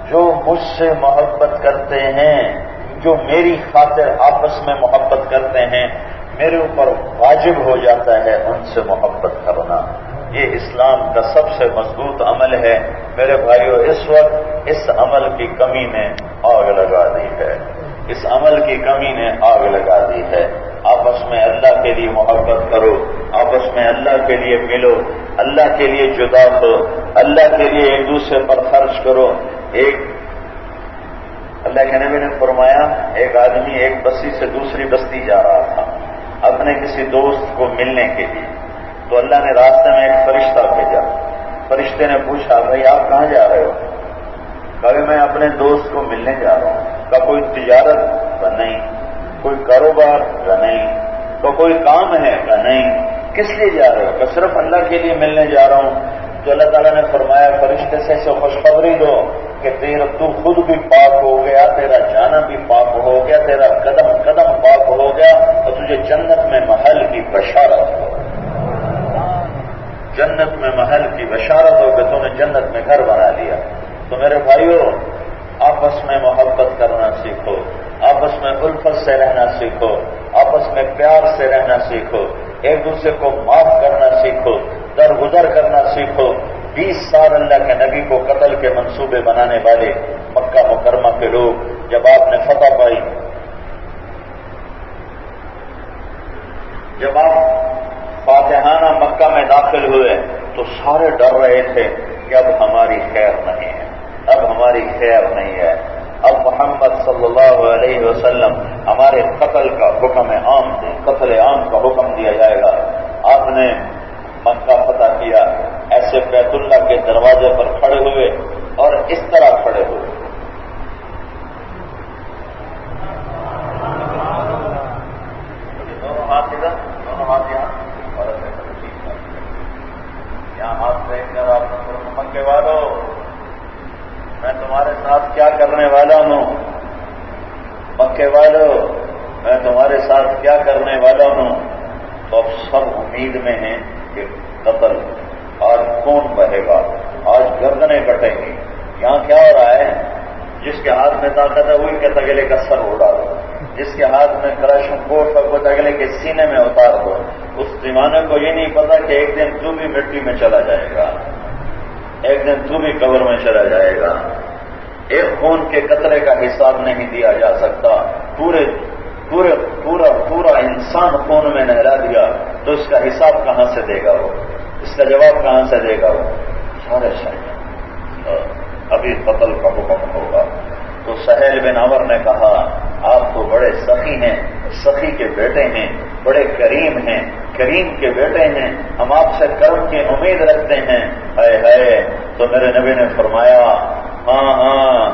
جو مجھ سے محبت کرتے ہیں، جو میری خاطر آپس میں محبت کرتے ہیں میرے اوپر واجب ہو جاتا ہے ان سے محبت کرنا. یہ اسلام کا سب سے مضبوط عمل ہے. میرے بھائیو اس وقت اس عمل کی کمی نے آگ لگا دی ہے، اس عمل کی کمی نے آگ لگا دی ہے. آپس میں اللہ کے لیے محبت کرو، آپس میں اللہ کے لیے ملو، اللہ کے لیے جدا ہو، اللہ کے لیے ایک دوسرے پر خرچ کرو. اللہ کے نبی نے فرمایا ایک آدمی ایک بستی سے دوسری بستی جا رہا تھا اپنے کسی دوست کو ملنے کے لیے. تو اللہ نے راستے میں ایک فرشتہ بھیجا. فرشتے نے پوچھا بھائی آپ کہاں جا رہے ہو؟ کہا میں اپنے دوست کو ملنے جا رہا ہوں. کا کوئی تجارت؟ کا نہیں. کوئی کاروبار؟ کا نہیں. کا کوئی کام ہے؟ کا نہیں. کس لیے جا رہے ہو؟ کہ صرف اللہ کے لیے ملنے جا رہا ہوں. تو اللہ تعالیٰ نے فرمایا فرشتے سے خوشخبری دو کہ تو خود بھی پاک ہو گیا، تیرا جانا بھی پاک ہو گیا، تیرا قدم قدم پاک ہو گیا اور تجھے جنت میں محل کی بشارت ہو. جنت میں محل کی بشارت ہو کہ تم نے جنت میں گھر بنا لیا. تو میرے بھائیو آپس میں محبت کرنا سیکھو، آپس میں الفت سے رہنا سیکھو، آپس میں پیار سے رہنا سیکھو، ایک دوسرے کو معاف کرنا سیکھو، درگزر کرنا سیکھو. 20 سال اللہ کے نبی کو قتل کے منصوبے بنانے والے مکہ مکرمہ کے لوگ جب آپ نے فتح پائی، جب آپ فاتحانہ مکہ میں داخل ہوئے تو سارے ڈر رہے تھے کہ اب ہماری خیر نہیں ہے، اب ہماری خیر نہیں ہے، اب محمد صلی اللہ علیہ وسلم ہمارے قتل کا حکم عام دیں، قتل عام کا حکم دیا جائے گا. آپ نے مکہ فتح کیا، ایسے بیت اللہ کے دروازے پر کھڑے ہوئے اور اس طرح کھڑے ہوئے. دونوں ہاتھ ادھر، دونوں ہاتھ یہاں، یہاں ہاتھ دیکھ کر آپ مکے والوں میں تمہارے ساتھ کیا کرنے والا ہوں، مکے والوں میں تمہارے ساتھ کیا کرنے والا ہوں. تو اب سب امید میں ہیں کہ قتل، آج خون بہے گا، آج گردنیں کٹیں گی. یہاں کیا ہو رہا ہے؟ جس کے ہاتھ میں طاقت ہے وہی کہتا اگلے کا سر اڑا دو، جس کے ہاتھ میں کراشن کوٹ کا کوٹ اگلے کے سینے میں اتار دو. اس دیوانے کو یہ نہیں پتا کہ ایک دن تو بھی مٹی میں چلا جائے گا، ایک دن تو بھی قبر میں چلا جائے گا. ایک خون کے قطرے کا حساب نہیں دیا جا سکتا. پورا انسان خون میں نہلا دیا تو اس کا حساب کہاں سے دے گا وہ، اس کا جواب کہاں سے دے گا وہ. سارے سہل ابھی قتل کا حکم ہوگا. تو سہیل بن عمر نے کہا آپ تو بڑے سخی ہیں، سخی کے بیٹے ہیں، بڑے کریم ہیں، کریم کے بیٹے ہیں، ہم آپ سے کرم کی امید رکھتے ہیں. ہائے ہائے. تو میرے نبی نے فرمایا ہاں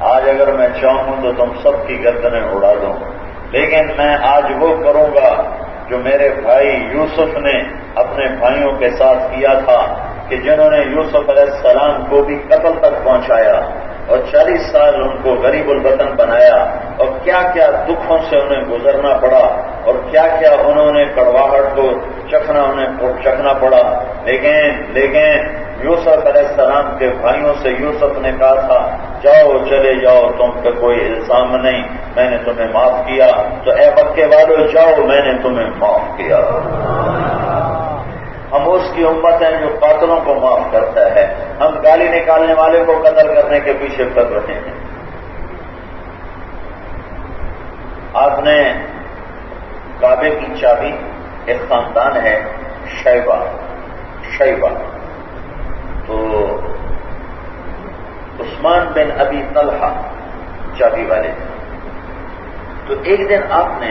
آج اگر میں چاہوں تو تم سب کی گردنیں اڑا دوں، لیکن میں آج وہ کروں گا جو میرے بھائی یوسف نے اپنے بھائیوں کے ساتھ کیا تھا، کہ جنہوں نے یوسف علیہ السلام کو بھی قتل تک پہنچایا اور 40 سال ان کو غریب الوطن بنایا، اور کیا کیا دکھوں سے انہیں گزرنا پڑا، اور کیا کیا انہوں نے کڑواہٹ کو چکھنا پڑا. لیکن یوسف علیہ السلام کے بھائیوں سے یوسف نے کہا تھا جاؤ چلے جاؤ، تم پہ کوئی الزام نہیں، میں نے تمہیں معاف کیا. تو اے مکے والو جاؤ، میں نے تمہیں معاف کیا. ہم اس کی امت ہیں جو قاتلوں کو معاف کرتا ہے، ہم گالی نکالنے والے کو قتل کرنے کے پیچھے پڑ رہے ہیں. آپ نے کعبے کی چابی، ایک خاندان ہے شیبہ، تو عثمان بن ابی طلحہ چابی والے تھے. تو ایک دن آپ نے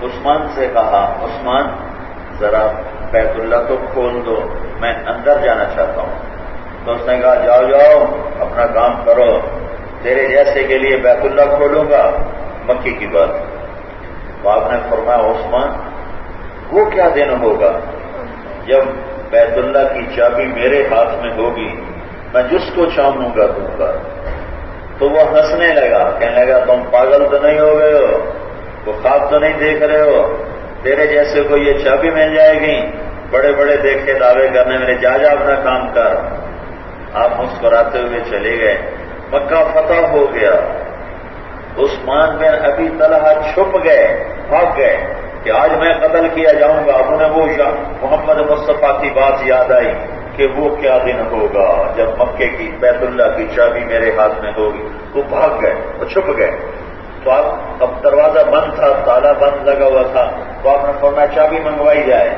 عثمان سے کہا عثمان ذرا بیت اللہ تو کھول دو، میں اندر جانا چاہتا ہوں. تو اس نے کہا جاؤ جاؤ اپنا کام کرو، تیرے جیسے کے لیے بیت اللہ کھولوں گا، مکی کی بات. تو آپ نے فرمایا عثمان وہ کیا دن ہوگا جب بیت اللہ کی چابی میرے ہاتھ میں ہوگی، میں جس کو چاہوں گا دوں گا. تو وہ ہنسنے لگا، کہنے لگا تم پاگل تو نہیں ہو گئے ہو، وہ خواب تو نہیں دیکھ رہے ہو، تیرے جیسے کو یہ چابی مل جائے گی، بڑے بڑے دیکھے دعوے کرنے میرے جا اپنا کام کر. آپ مسکراتے ہوئے چلے گئے. مکہ فتح ہو گیا. عثمان بن ابی طلحہ چھپ گئے، بھاگ گئے کہ آج میں قتل کیا جاؤں گا. اب انہیں وہ محمد مصطفیٰ کی بات یاد آئی کہ وہ کیا دن ہوگا جب مکے کی بیت اللہ کی چابی میرے ہاتھ میں ہوگی. وہ بھاگ گئے، وہ چھپ گئے. تو اب دروازہ بند تھا، تالا بند لگا ہوا تھا. تو آپ نے فرمایا چابی منگوائی جائے.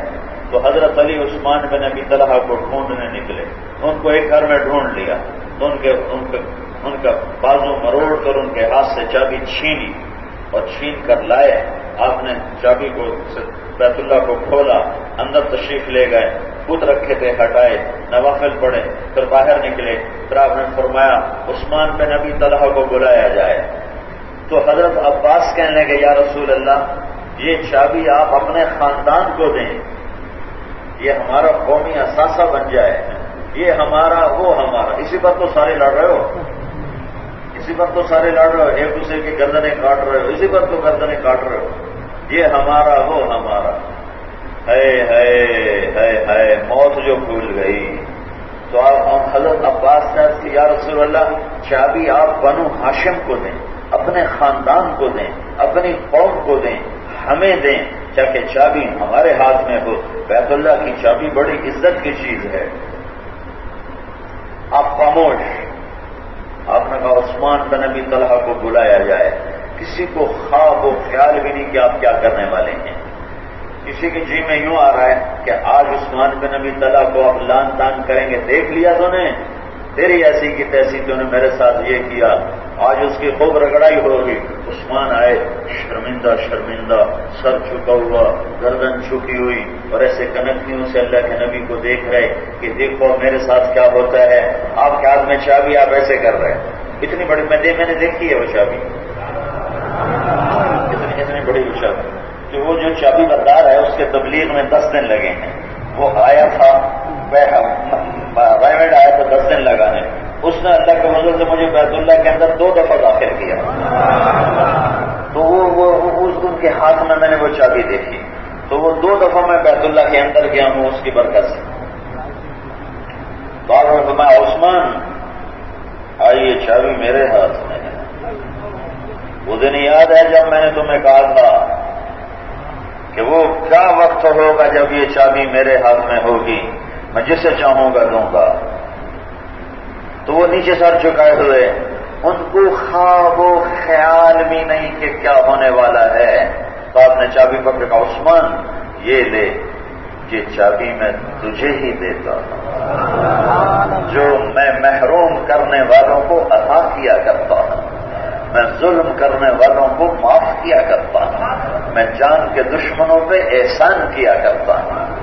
تو حضرت علی عثمان بن ابی طلحہ کو ڈھونڈنے نکلے. ان کو ایک گھر میں ڈھونڈ لیا. تو ان کا بازو مروڑ کر ان کے ہاتھ سے چابی چھینی اور چھین کر لائے. آپ نے چابی کو بیت اللہ کو کھولا، اندر تشریف لے گئے، بت رکھے تھے ہٹائے، نوافل پڑھے، پھر باہر نکلے. پھر آپ نے فرمایا عثمان بن ابی طلحہ کو بلایا جائے. تو حضرت عباس کہنے لگے یا رسول اللہ یہ چابی آپ اپنے خاندان کو دیں، یہ ہمارا قومی اثاثہ بن جائے، یہ ہمارا وہ ہمارا. اسی پر تو سارے لڑ رہے ہو، اسی پر تو سارے لڑ رہے ہو، ایک دوسرے کی گردنیں کاٹ رہے ہو، اسی پر تو گردنیں کاٹ رہے ہو. یہ ہمارا وہ ہمارا. ہے موت جو بھول گئی. تو آپ حضرت عباس نے عرض کی یا رسول اللہ چابی آپ بنو ہاشم کو دیں، اپنے خاندان کو دیں، اپنی قوم کو دیں، ہمیں دیں، تاکہ چابی ہمارے ہاتھ میں ہو. بیت اللہ کی چابی بڑی عزت کی چیز ہے. آپ خاموش. آپ نے کہا عثمان بن ابی طلحہ کو بلایا جائے. کسی کو خواب و خیال بھی نہیں کہ آپ کیا کرنے والے ہیں. کسی کے جی میں یوں آ رہا ہے کہ آج عثمان بن ابی طلحہ کو آپ لان تان کریں گے. دیکھ لیا تو نے تیری ایسی کی تیسی تو نے میرے ساتھ یہ کیا، آج اس کی خوب رگڑائی ہوگی. عثمان آئے شرمندہ شرمندہ، سر جھکا ہوا، گردن جھکی ہوئی، اور ایسے کنکھیوں سے اللہ کے نبی کو دیکھ رہے کہ دیکھو میرے ساتھ کیا ہوتا ہے. آپ کے ہاتھ میں چابی، آپ ایسے کر رہے ہیں. اتنی بڑی میں نے دیکھی ہے وہ چابی، اتنی بڑی وہ چابی کہ وہ جو چابی بردار ہے اس کے تبلیغ میں 10 دن لگے ہیں. وہ آیا تھا پرائیویٹ آیا تھا 10 دن لگانے. اس نے اللہ کے فضل سے مجھے بیت اللہ کے اندر 2 دفعہ داخل کیا. تو وہ ان کے ہاتھ میں نے وہ چابی دیکھی. تو وہ 2 دفعہ میں بیت اللہ کے اندر گیا ہوں اس کی برکت سے. تو آپ نے فرمایا عثمان آئیے چابی میرے ہاتھ میں ہے. وہ دن یاد ہے جب میں نے تمہیں کہا تھا کہ وہ کیا وقت ہوگا جب یہ چابی میرے ہاتھ میں ہوگی، میں جسے چاہوں گا دوں گا. تو وہ نیچے سر چکائے ہوئے، ان کو خواب و خیال بھی نہیں کہ کیا ہونے والا ہے. تو آپ نے چابی پکڑ کہا عثمان یہ لے. یہ چابی میں تجھے ہی دیتا ہوں، جو میں محروم کرنے والوں کو عطا کیا کرتا ہوں، میں ظلم کرنے والوں کو معاف کیا کرتا ہوں، میں جان کے دشمنوں پہ احسان کیا کرتا ہوں،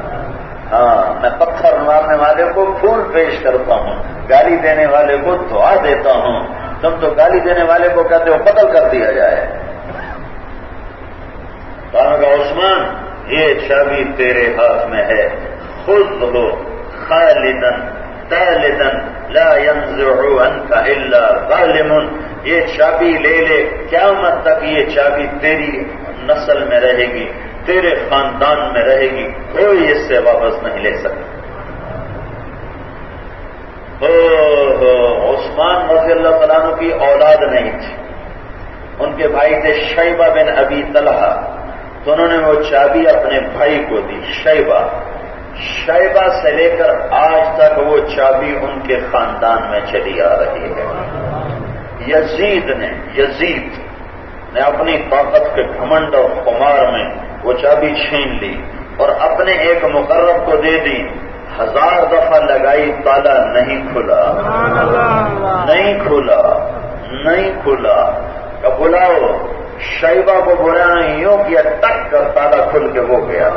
ہاں میں پتھر مارنے والے کو پھول پیش کرتا ہوں، گالی دینے والے کو دعا دیتا ہوں۔ تم تو گالی دینے والے کو کہتے ہو قتل کر دیا جائے۔ کہا کہ عثمان یہ چابی تیرے ہاتھ میں ہے، خود ہو خالدن تالدن لا ينزع عنك الا ظالم، یہ چابی لے لے، قیامت تک یہ چابی تیری نسل میں رہے گی، تیرے خاندان میں رہے گی، کوئی اس سے واپس نہیں لے سکتا۔ عثمان رضی اللہ تعالیٰ عنہ کی اولاد نہیں تھی، ان کے بھائی تھے شیبہ بن ابی طلحہ، تو انہوں نے وہ چابی اپنے بھائی کو دی، شیبہ سے لے کر آج تک وہ چابی ان کے خاندان میں چلی آ رہی ہے۔ یزید نے اپنی طاقت کے گھمنڈ اور خمار میں وہ چابی چھین لی اور اپنے ایک مقرب کو دے دی، 1000 دفعہ لگائی، تالا نہیں کھلا۔ کہ بلاؤ شیبہ کو بلانا، یوں کیا ٹک کر تالا کھل کے وہ گیا۔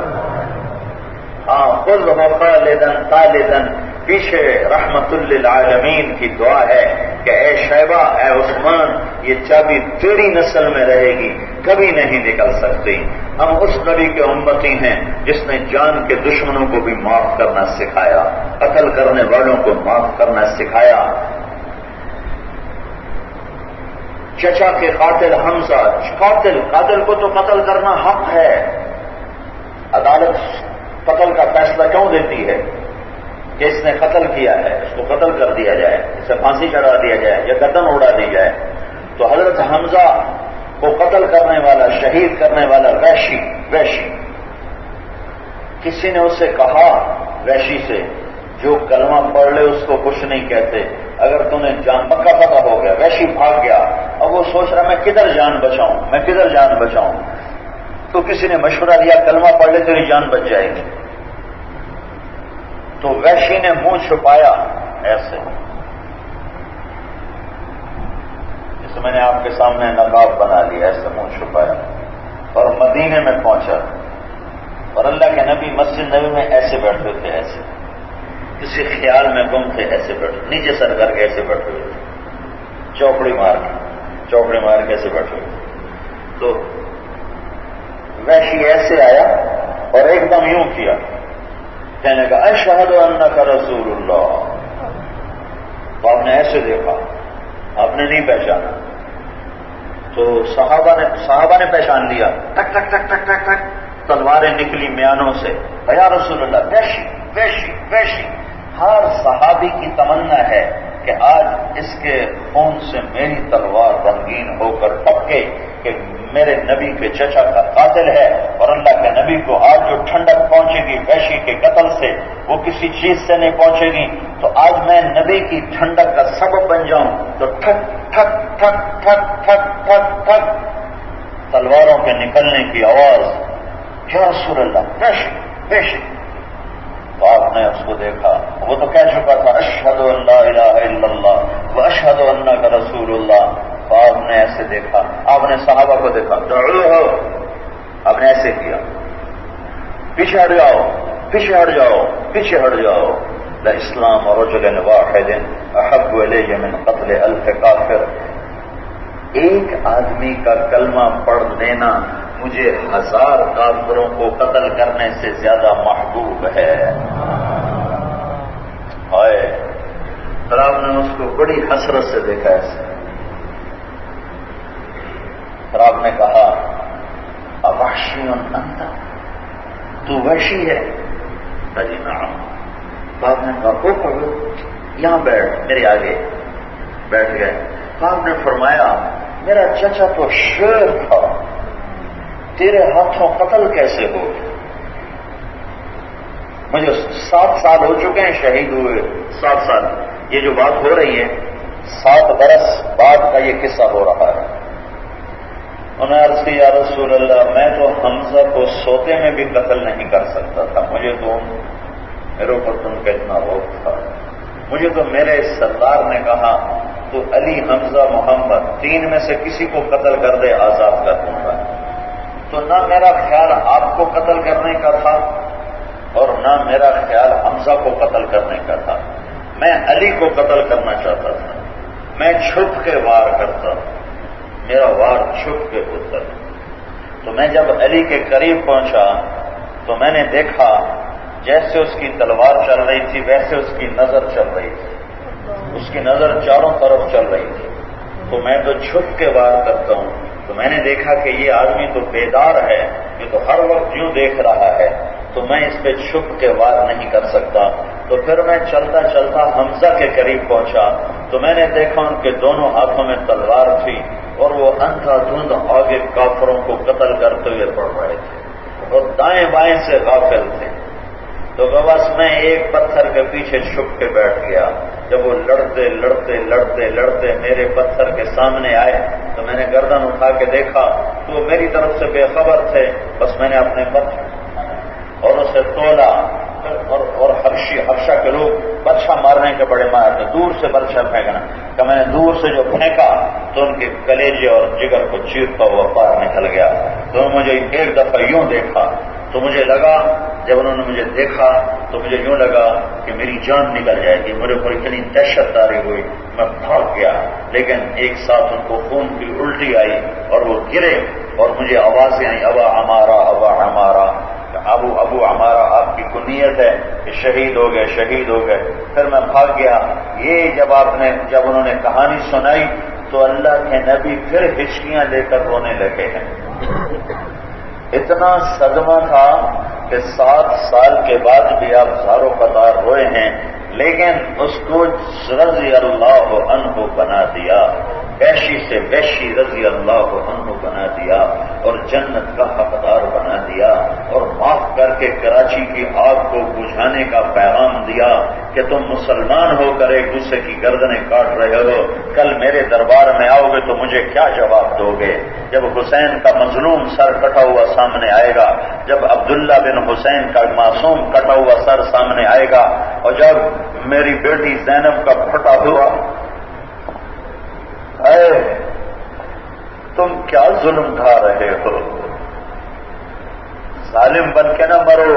ہاں خود خالدن تالدن، پیچھے رحمت للعالمین کی دعا ہے کہ اے شیبہ، اے عثمان، یہ چابی تیری نسل میں رہے گی، کبھی نہیں نکل سکتی۔ ہم اس نبی کے امتی ہیں جس نے جان کے دشمنوں کو بھی معاف کرنا سکھایا، قتل کرنے والوں کو معاف کرنا سکھایا۔ چچا کے قاتل حمزہ، قاتل کو تو قتل کرنا حق ہے، عدالت قتل کا فیصلہ کیوں دیتی ہے کہ اس نے قتل کیا ہے، اس کو قتل کر دیا جائے، اسے پھانسی چڑھا دیا جائے یا گردن اڑا دی جائے۔ تو حضرت حمزہ کو قتل کرنے والا، شہید کرنے والا وحشی، کسی نے اسے کہا وحشی سے، جو کلمہ پڑھ لے اس کو کچھ نہیں کہتے، اگر تمہیں جان پکا پتا ہو گیا۔ وحشی بھاگ گیا، اب وہ سوچ رہا میں کدھر جان بچاؤں، تو کسی نے مشورہ دیا کلمہ پڑھ لے تیری جان بچ جائے گی۔ تو وحشی نے منہ چھپایا ایسے، جسے میں نے آپ کے سامنے نقاب بنا لیا، ایسے منہ چھپایا، اور مدینے میں پہنچا، اور اللہ کے نبی مسجد نبی میں ایسے بیٹھے تھے، ایسے کسی خیال میں گم تھے، ایسے بیٹھے، نیچے سر کر کے ایسے بیٹھے ہوئے تھے، چوپڑی مار کے ایسے بیٹھے ہوئے تھے۔ تو وحشی ایسے آیا اور ایک دم یوں کیا، کہنے کا اشہد انک رسول اللہ۔ تو آپ نے ایسے دیکھا، آپ نے نہیں پہچانا، تو صحابہ نے پہچان لیا، ٹک ٹک ٹک ٹک ٹک ٹک تلواریں نکلی میانوں سے، یا رسول اللہ، وحشی۔ ہر صحابی کی تمنا ہے کہ آج اس کے خون سے میری تلوار رنگین ہو کر پکے کہ میرے نبی کے چچا کا قاتل ہے، اور اللہ کے نبی کو آج جو ٹھنڈک پہنچے گی وحشی کے قتل سے وہ کسی چیز سے نہیں پہنچے گی، تو آج میں نبی کی ٹھنڈک کا سبب بن جاؤں۔ تو ٹھک ٹھک ٹھک ٹھک ٹھک ٹھک ٹھک تلواروں کے نکلنے کی آواز، یا رسول اللہ، وحشی۔ تو آپ نے اس کو دیکھا، وہ تو کہہ چکا تھا اشہد ان لا الہ الا اللہ واشہد انک رسول اللہ۔ تو آپ نے ایسے دیکھا، آپ نے صحابہ کو دیکھا، دعوہ، آپ نے ایسے کیا، پیچھے ہٹ جاؤ، لاسلام رجل واحد احب الی من قتل 1000 کافر۔ ایک آدمی کا کلمہ پڑھ دینا مجھے 1000 کافروں کو قتل کرنے سے زیادہ محبوب ہے۔ ہائے، پھر آپ نے اس کو بڑی حسرت سے دیکھا ایسے، پھر آپ نے کہا اوحشی انت، تو وحشی ہے؟ جی نعم۔ تو آپ نے کہا پڑھو، یہاں بیٹھ، میرے آگے بیٹھ گئے۔ تو آپ نے فرمایا میرا چچا تو شیر تھا، تیرے ہاتھوں قتل کیسے ہو؟ مجھے 7 سال ہو چکے ہیں شہید ہوئے، 7 سال، یہ جو بات ہو رہی ہے 7 برس بعد کا یہ قصہ ہو رہا ہے۔ انہوں نے عرض کی یا رسول اللہ میں تو حمزہ کو سوتے میں بھی قتل نہیں کر سکتا تھا، مجھے تو میرے اوپر تم کا اتنا روک تھا، مجھے تو میرے سردار نے کہا تو علی حمزہ محمد تین میں سے کسی کو قتل کر دے آزاد کر دوں گا، تو نہ میرا خیال آپ کو قتل کرنے کا تھا اور نہ میرا خیال حمزہ کو قتل کرنے کا تھا، میں علی کو قتل کرنا چاہتا تھا، میں چھپ کے وار کرتا، میرا وار چھپ کے ہوتا۔ تو میں جب علی کے قریب پہنچا تو میں نے دیکھا جیسے اس کی تلوار چل رہی تھی ویسے اس کی نظر چل رہی تھی، اس کی نظر چاروں طرف چل رہی تھی، تو میں تو چھپ کے وار کرتا ہوں، تو میں نے دیکھا کہ یہ آدمی تو بیدار ہے، یہ تو ہر وقت یوں دیکھ رہا ہے، تو میں اس پہ چھپ کے وار نہیں کر سکتا۔ تو پھر میں چلتا چلتا حمزہ کے قریب پہنچا تو میں نے دیکھا ان کے دونوں ہاتھوں میں تلوار تھی اور وہ اندھا دھند آگے کافروں کو قتل کرتے ہوئے بڑھ رہے تھے اور دائیں بائیں سے غافل تھے۔ تو بس میں ایک پتھر کے پیچھے چھپ کے بیٹھ گیا، جب وہ لڑتے لڑتے لڑتے لڑتے میرے پتھر کے سامنے آئے تو میں نے گردن اٹھا کے دیکھا تو وہ میری طرف سے بے خبر تھے، بس میں نے اپنے پتھر اور اسے تولا اور حبشہ کے لوگ برچھا مارنے کے بڑے مار تھے، دور سے برچھا پھینکنا کہ میں نے دور سے جو پھینکا تو ان کے کلیجے اور جگر کو چیرتا ہوا باہر نکل گیا۔ تو مجھے ایک دفعہ یوں دیکھا تو مجھے لگا، جب انہوں نے مجھے دیکھا تو مجھے یوں لگا کہ میری جان نکل جائے گی، میرے اوپر اتنی دہشت طاری ہوئی، میں بھاگ گیا، لیکن ایک ساتھ ان کو خون کی الٹی آئی اور وہ گرے اور مجھے آوازیں آئیں ابا عمارہ ابا عمارہ، ابو عمارہ آپ کی کنیت ہے کہ شہید ہو گئے شہید ہو گئے۔ پھر میں بھاگ گیا۔ یہ جب انہوں نے کہانی سنائی تو اللہ کے نبی پھر ہچکیاں لے کر رونے لگے ہیں، اتنا صدمہ تھا کہ 7 سال کے بعد بھی آپ زاروں قطار روئے ہیں، لیکن اس کو رضی اللہ عنہ بنا دیا، وحشی سے وحشی رضی اللہ عنہ بنا دیا اور جنت کا حقدار بنا دیا اور معاف کر کے کراچی کی آگ کو بجھانے کا پیغام دیا کہ تم مسلمان ہو کر ایک دوسرے کی گردنیں کاٹ رہے ہو، کل میرے دربار میں آؤ گے تو مجھے کیا جواب دو گے؟ جب حسین کا مظلوم سر کٹا ہوا سامنے آئے گا، جب عبداللہ بن حسین کا معصوم کٹا ہوا سر سامنے آئے گا، اور جب میری بیٹی زینب کا پھٹا ہوا، اے تم کیا ظلم ڈھا رہے ہو؟ ظالم بن کے نہ مرو،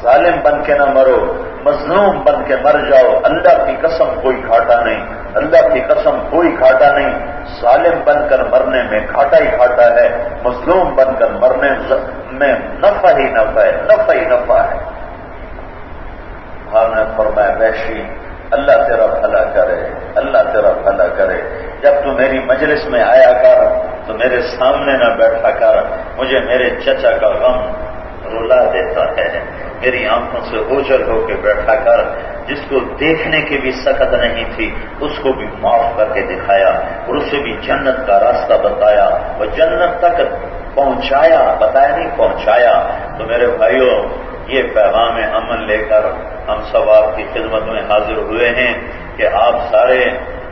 ظالم بن کے نہ مرو، مظلوم بن کے مر جاؤ، اللہ کی قسم کوئی گھاٹا نہیں، اللہ کی قسم کوئی گھاٹا نہیں، ظالم بن کر مرنے میں گھاٹا ہی گھاٹا ہے، مظلوم بن کر مرنے میں نفع ہی نفع ہے، نفع ہی نفع ہے۔ آپ نے فرمایا وحشی اللہ تیرا بھلا کرے، اللہ تیرا بھلا کرے، جب تو میری مجلس میں آیا کر تو میرے سامنے نہ بیٹھا کر، مجھے میرے چچا کا غم رلا دیتا ہے، میری آنکھوں سے اوجھل ہو کے بیٹھا کر، جس کو دیکھنے کی بھی سخت نہیں تھی اس کو بھی معاف کر کے دکھایا اور اسے بھی جنت کا راستہ بتایا اور جنت تک پہنچایا، بتایا نہیں پہنچایا۔ تو میرے بھائیوں، یہ پیغام امن لے کر ہم سب آپ کی خدمت میں حاضر ہوئے ہیں کہ آپ سارے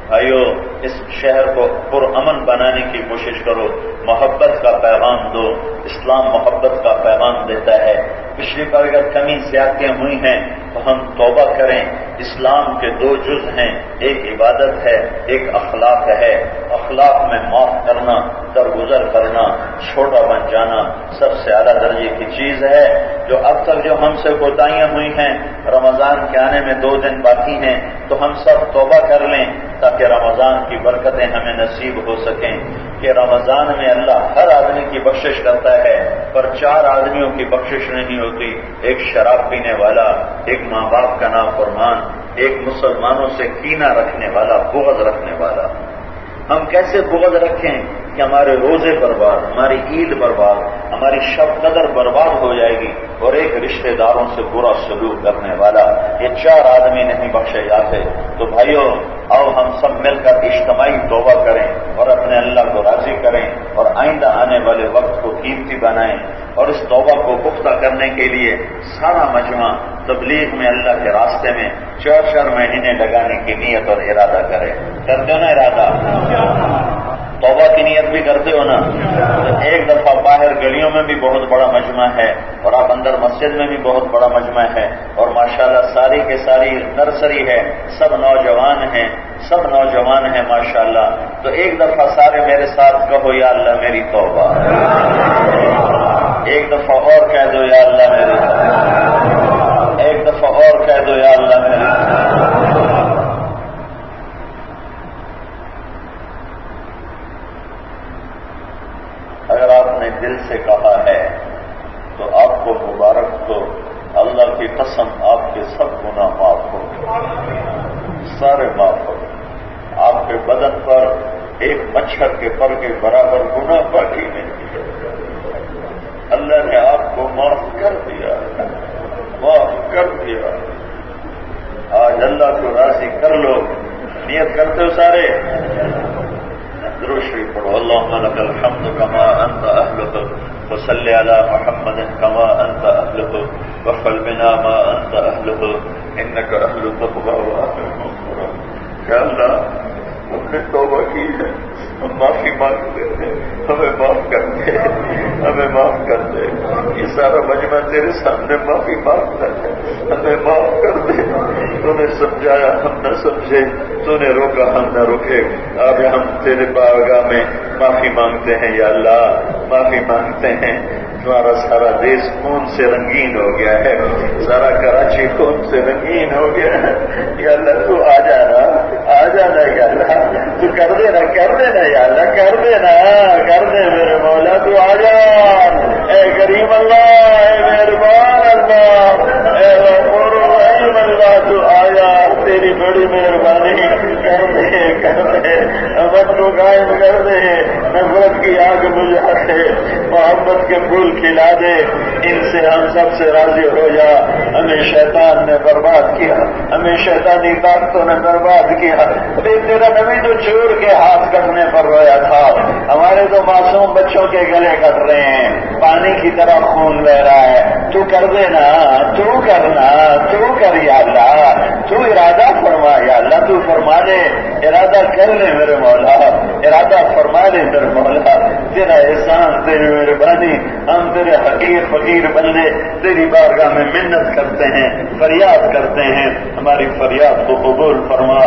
بھائیوں اس شہر کو پرامن بنانے کی کوشش کرو، محبت کا پیغام دو، اسلام محبت کا پیغام دیتا ہے۔ پچھلی بار اگر کمی زیادتیاں ہوئی ہیں تو ہم توبہ کریں۔ اسلام کے 2 جز ہیں، ایک عبادت ہے، ایک اخلاق ہے۔ اخلاق میں معاف کرنا، درگزر کرنا، چھوٹا بن جانا سب سے اعلیٰ درجے کی چیز ہے۔ جو اب تک جو ہم سے کوتاہیاں ہوئی ہیں، رمضان کے آنے میں 2 دن باقی ہیں، تو ہم سب توبہ کر لیں تاکہ رمضان کی برکتیں ہمیں نصیب ہو سکیں۔ کہ رمضان میں اللہ ہر آدمی کی بخشش کرتا ہے، پر 4 آدمیوں کی بخشش نہیں ہوتی، ایک شراب پینے والا، ایک ماں باپ کا نافرمان، ایک مسلمانوں سے کینہ رکھنے والا، بغض رکھنے والا۔ ہم کیسے بغض رکھیں کہ ہمارے روزے برباد، ہماری عید برباد، ہماری شب قدر برباد ہو جائے گی، اور ایک رشتہ داروں سے برا سلوک کرنے والا، یہ 4 آدمی نہیں بخشے جاتے۔ تو بھائیوں، آؤ ہم سب مل کر اجتماعی توبہ کریں اور اپنے اللہ کو راضی کریں اور آئندہ آنے والے وقت کو قیمتی بنائیں، اور اس توبہ کو پختہ کرنے کے لیے سارا مجمع تبلیغ میں اللہ کے راستے میں 4 مہینے لگانے کی نیت اور ارادہ کرے۔ کرتے ہو نا ارادہ؟ توبہ کی نیت بھی کرتے ہو نا؟ تو ایک دفعہ باہر گلیوں میں بھی بہت بڑا مجمع ہے اور آپ اندر مسجد میں بھی بہت بڑا مجمع ہے اور ماشاءاللہ ساری کے ساری نرسری ہے، سب نوجوان ہیں ماشاءاللہ. تو ایک دفعہ سارے میرے ساتھ کہو یا اللہ میری توبہ. ایک دفعہ اور کہہ دو یا اللہ میری توبہ. ایک دفعہ اور کہہ دو یا اللہ میری توبہ. اگر آپ نے دل سے کہا ہے تو آپ کو مبارک ہو، اللہ کی قسم آپ کے سب گناہ معاف ہو، سارے معاف ہو. آپ کے بدن پر ایک مچھر کے پر کے برابر گناہ باقی نہیں ہے. اللہ نے آپ کو معاف کر دیا. آج اللہ کو راضی کر لو. نیت کرتے ہو سارے؟ درود شریف پڑھو. اللہم لک الحمد کما انت اہلہ وصلی علی محمد کما انت اہلہ وافعل بنا ما انت اہلہ انک اہل التقوی واہل المغفرہ. یا اللہ ہم نے توبہ کی ہے، ہم معافی مانگتے ہیں، ہمیں معاف کر دے، ہمیں معاف کر دے. یہ سارا مجمع تیرے سامنے معافی مانگتا ہے، ہمیں معاف کر دے. تو نے سمجھایا ہم نہ سمجھے، تو نے روکا ہم نہ روکے. اب ہم تیرے بارگاہ میں معافی مانگتے ہیں یا اللہ، معافی مانگتے ہیں. تمہارا سارا دیش خون سے رنگین ہو گیا ہے، سارا کراچی خون سے رنگین ہو گیا ہے. یا اللہ تو آ جانا یا اللہ، تو کر دینا یا اللہ، کر دے میرے مولا. تو آ جا اے کریم اللہ، اے مہربان اللہ، اے غفور الرحیم اللہ. تو آیا، تیری بڑی مہربانی. کر دے امن کو قائم کر دے، نفرت کی آگ بجھا دے، محبت کے پھول کھلا دے. ان سے ہم سب سے راضی ہو جا. ہمیں شیطان نے برباد کیا، ہمیں شیطانی طاقتوں نے برباد کیا. تیرا نبی تو چور کے ہاتھ کٹنے پر رویا تھا، ہمارے تو معصوم بچوں کے گلے کٹ رہے ہیں، پانی کی طرح خون بہ رہا ہے. تو کر دینا، تو کرنا، تو کر یا اللہ. تو ارادہ فرما یا اللہ، تو فرما دے، ارادہ کر لے میرے مولا، ارادہ فرما دے میرے مولا. تیرا احسان، تیری مہربانی. ہم تیرے حقیر فقیر بندے تیری بارگاہ میں منت کرتے ہیں، فریاد کرتے ہیں. ہماری فریاد کو قبول فرما،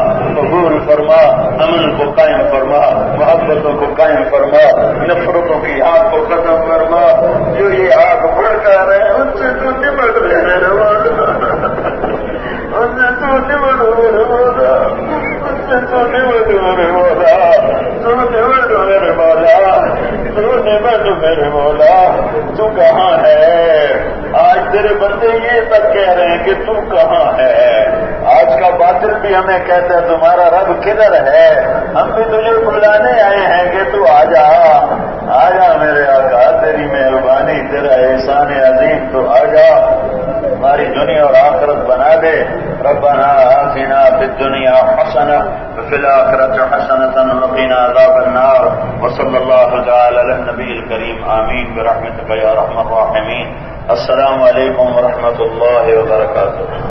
امن کو قائم فرما، محبتوں کو قائم فرما، نفرتوں کی آگ کو ختم فرما. جو یہ آگ بھڑکا رہے ہیں ان سے تو نمٹ لینے والا، ان سے تو نمٹ میرے مولا، ان سے تو نمٹ میرے مولا، تو نمٹ میرے مولا، تو نمٹ میرے مولا. تو کہاں ہے؟ آج تیرے بندے یہ تک کہہ رہے ہیں کہ تو کہاں ہے. آج کا باطل بھی ہمیں کہتا ہے تمہارا رب کدھر ہے. ہم بھی تجھے بلانے آئے ہیں کہ تو آ جا میرے آقا. تیری مہربانی، تیرا احسان عظیم. تو آ جا، ہماری دنیا اور آخرت بنا دے. ربنا آتنا فی الدنیا حسنہ وفی الآخرۃ حسنۃ وقنا عذاب النار. وصلی اللہ تعالی علی النبی الکریم. آمین برحمتک یا ارحم الراحمین. السلام علیکم ورحمۃ اللہ وبرکاتہ.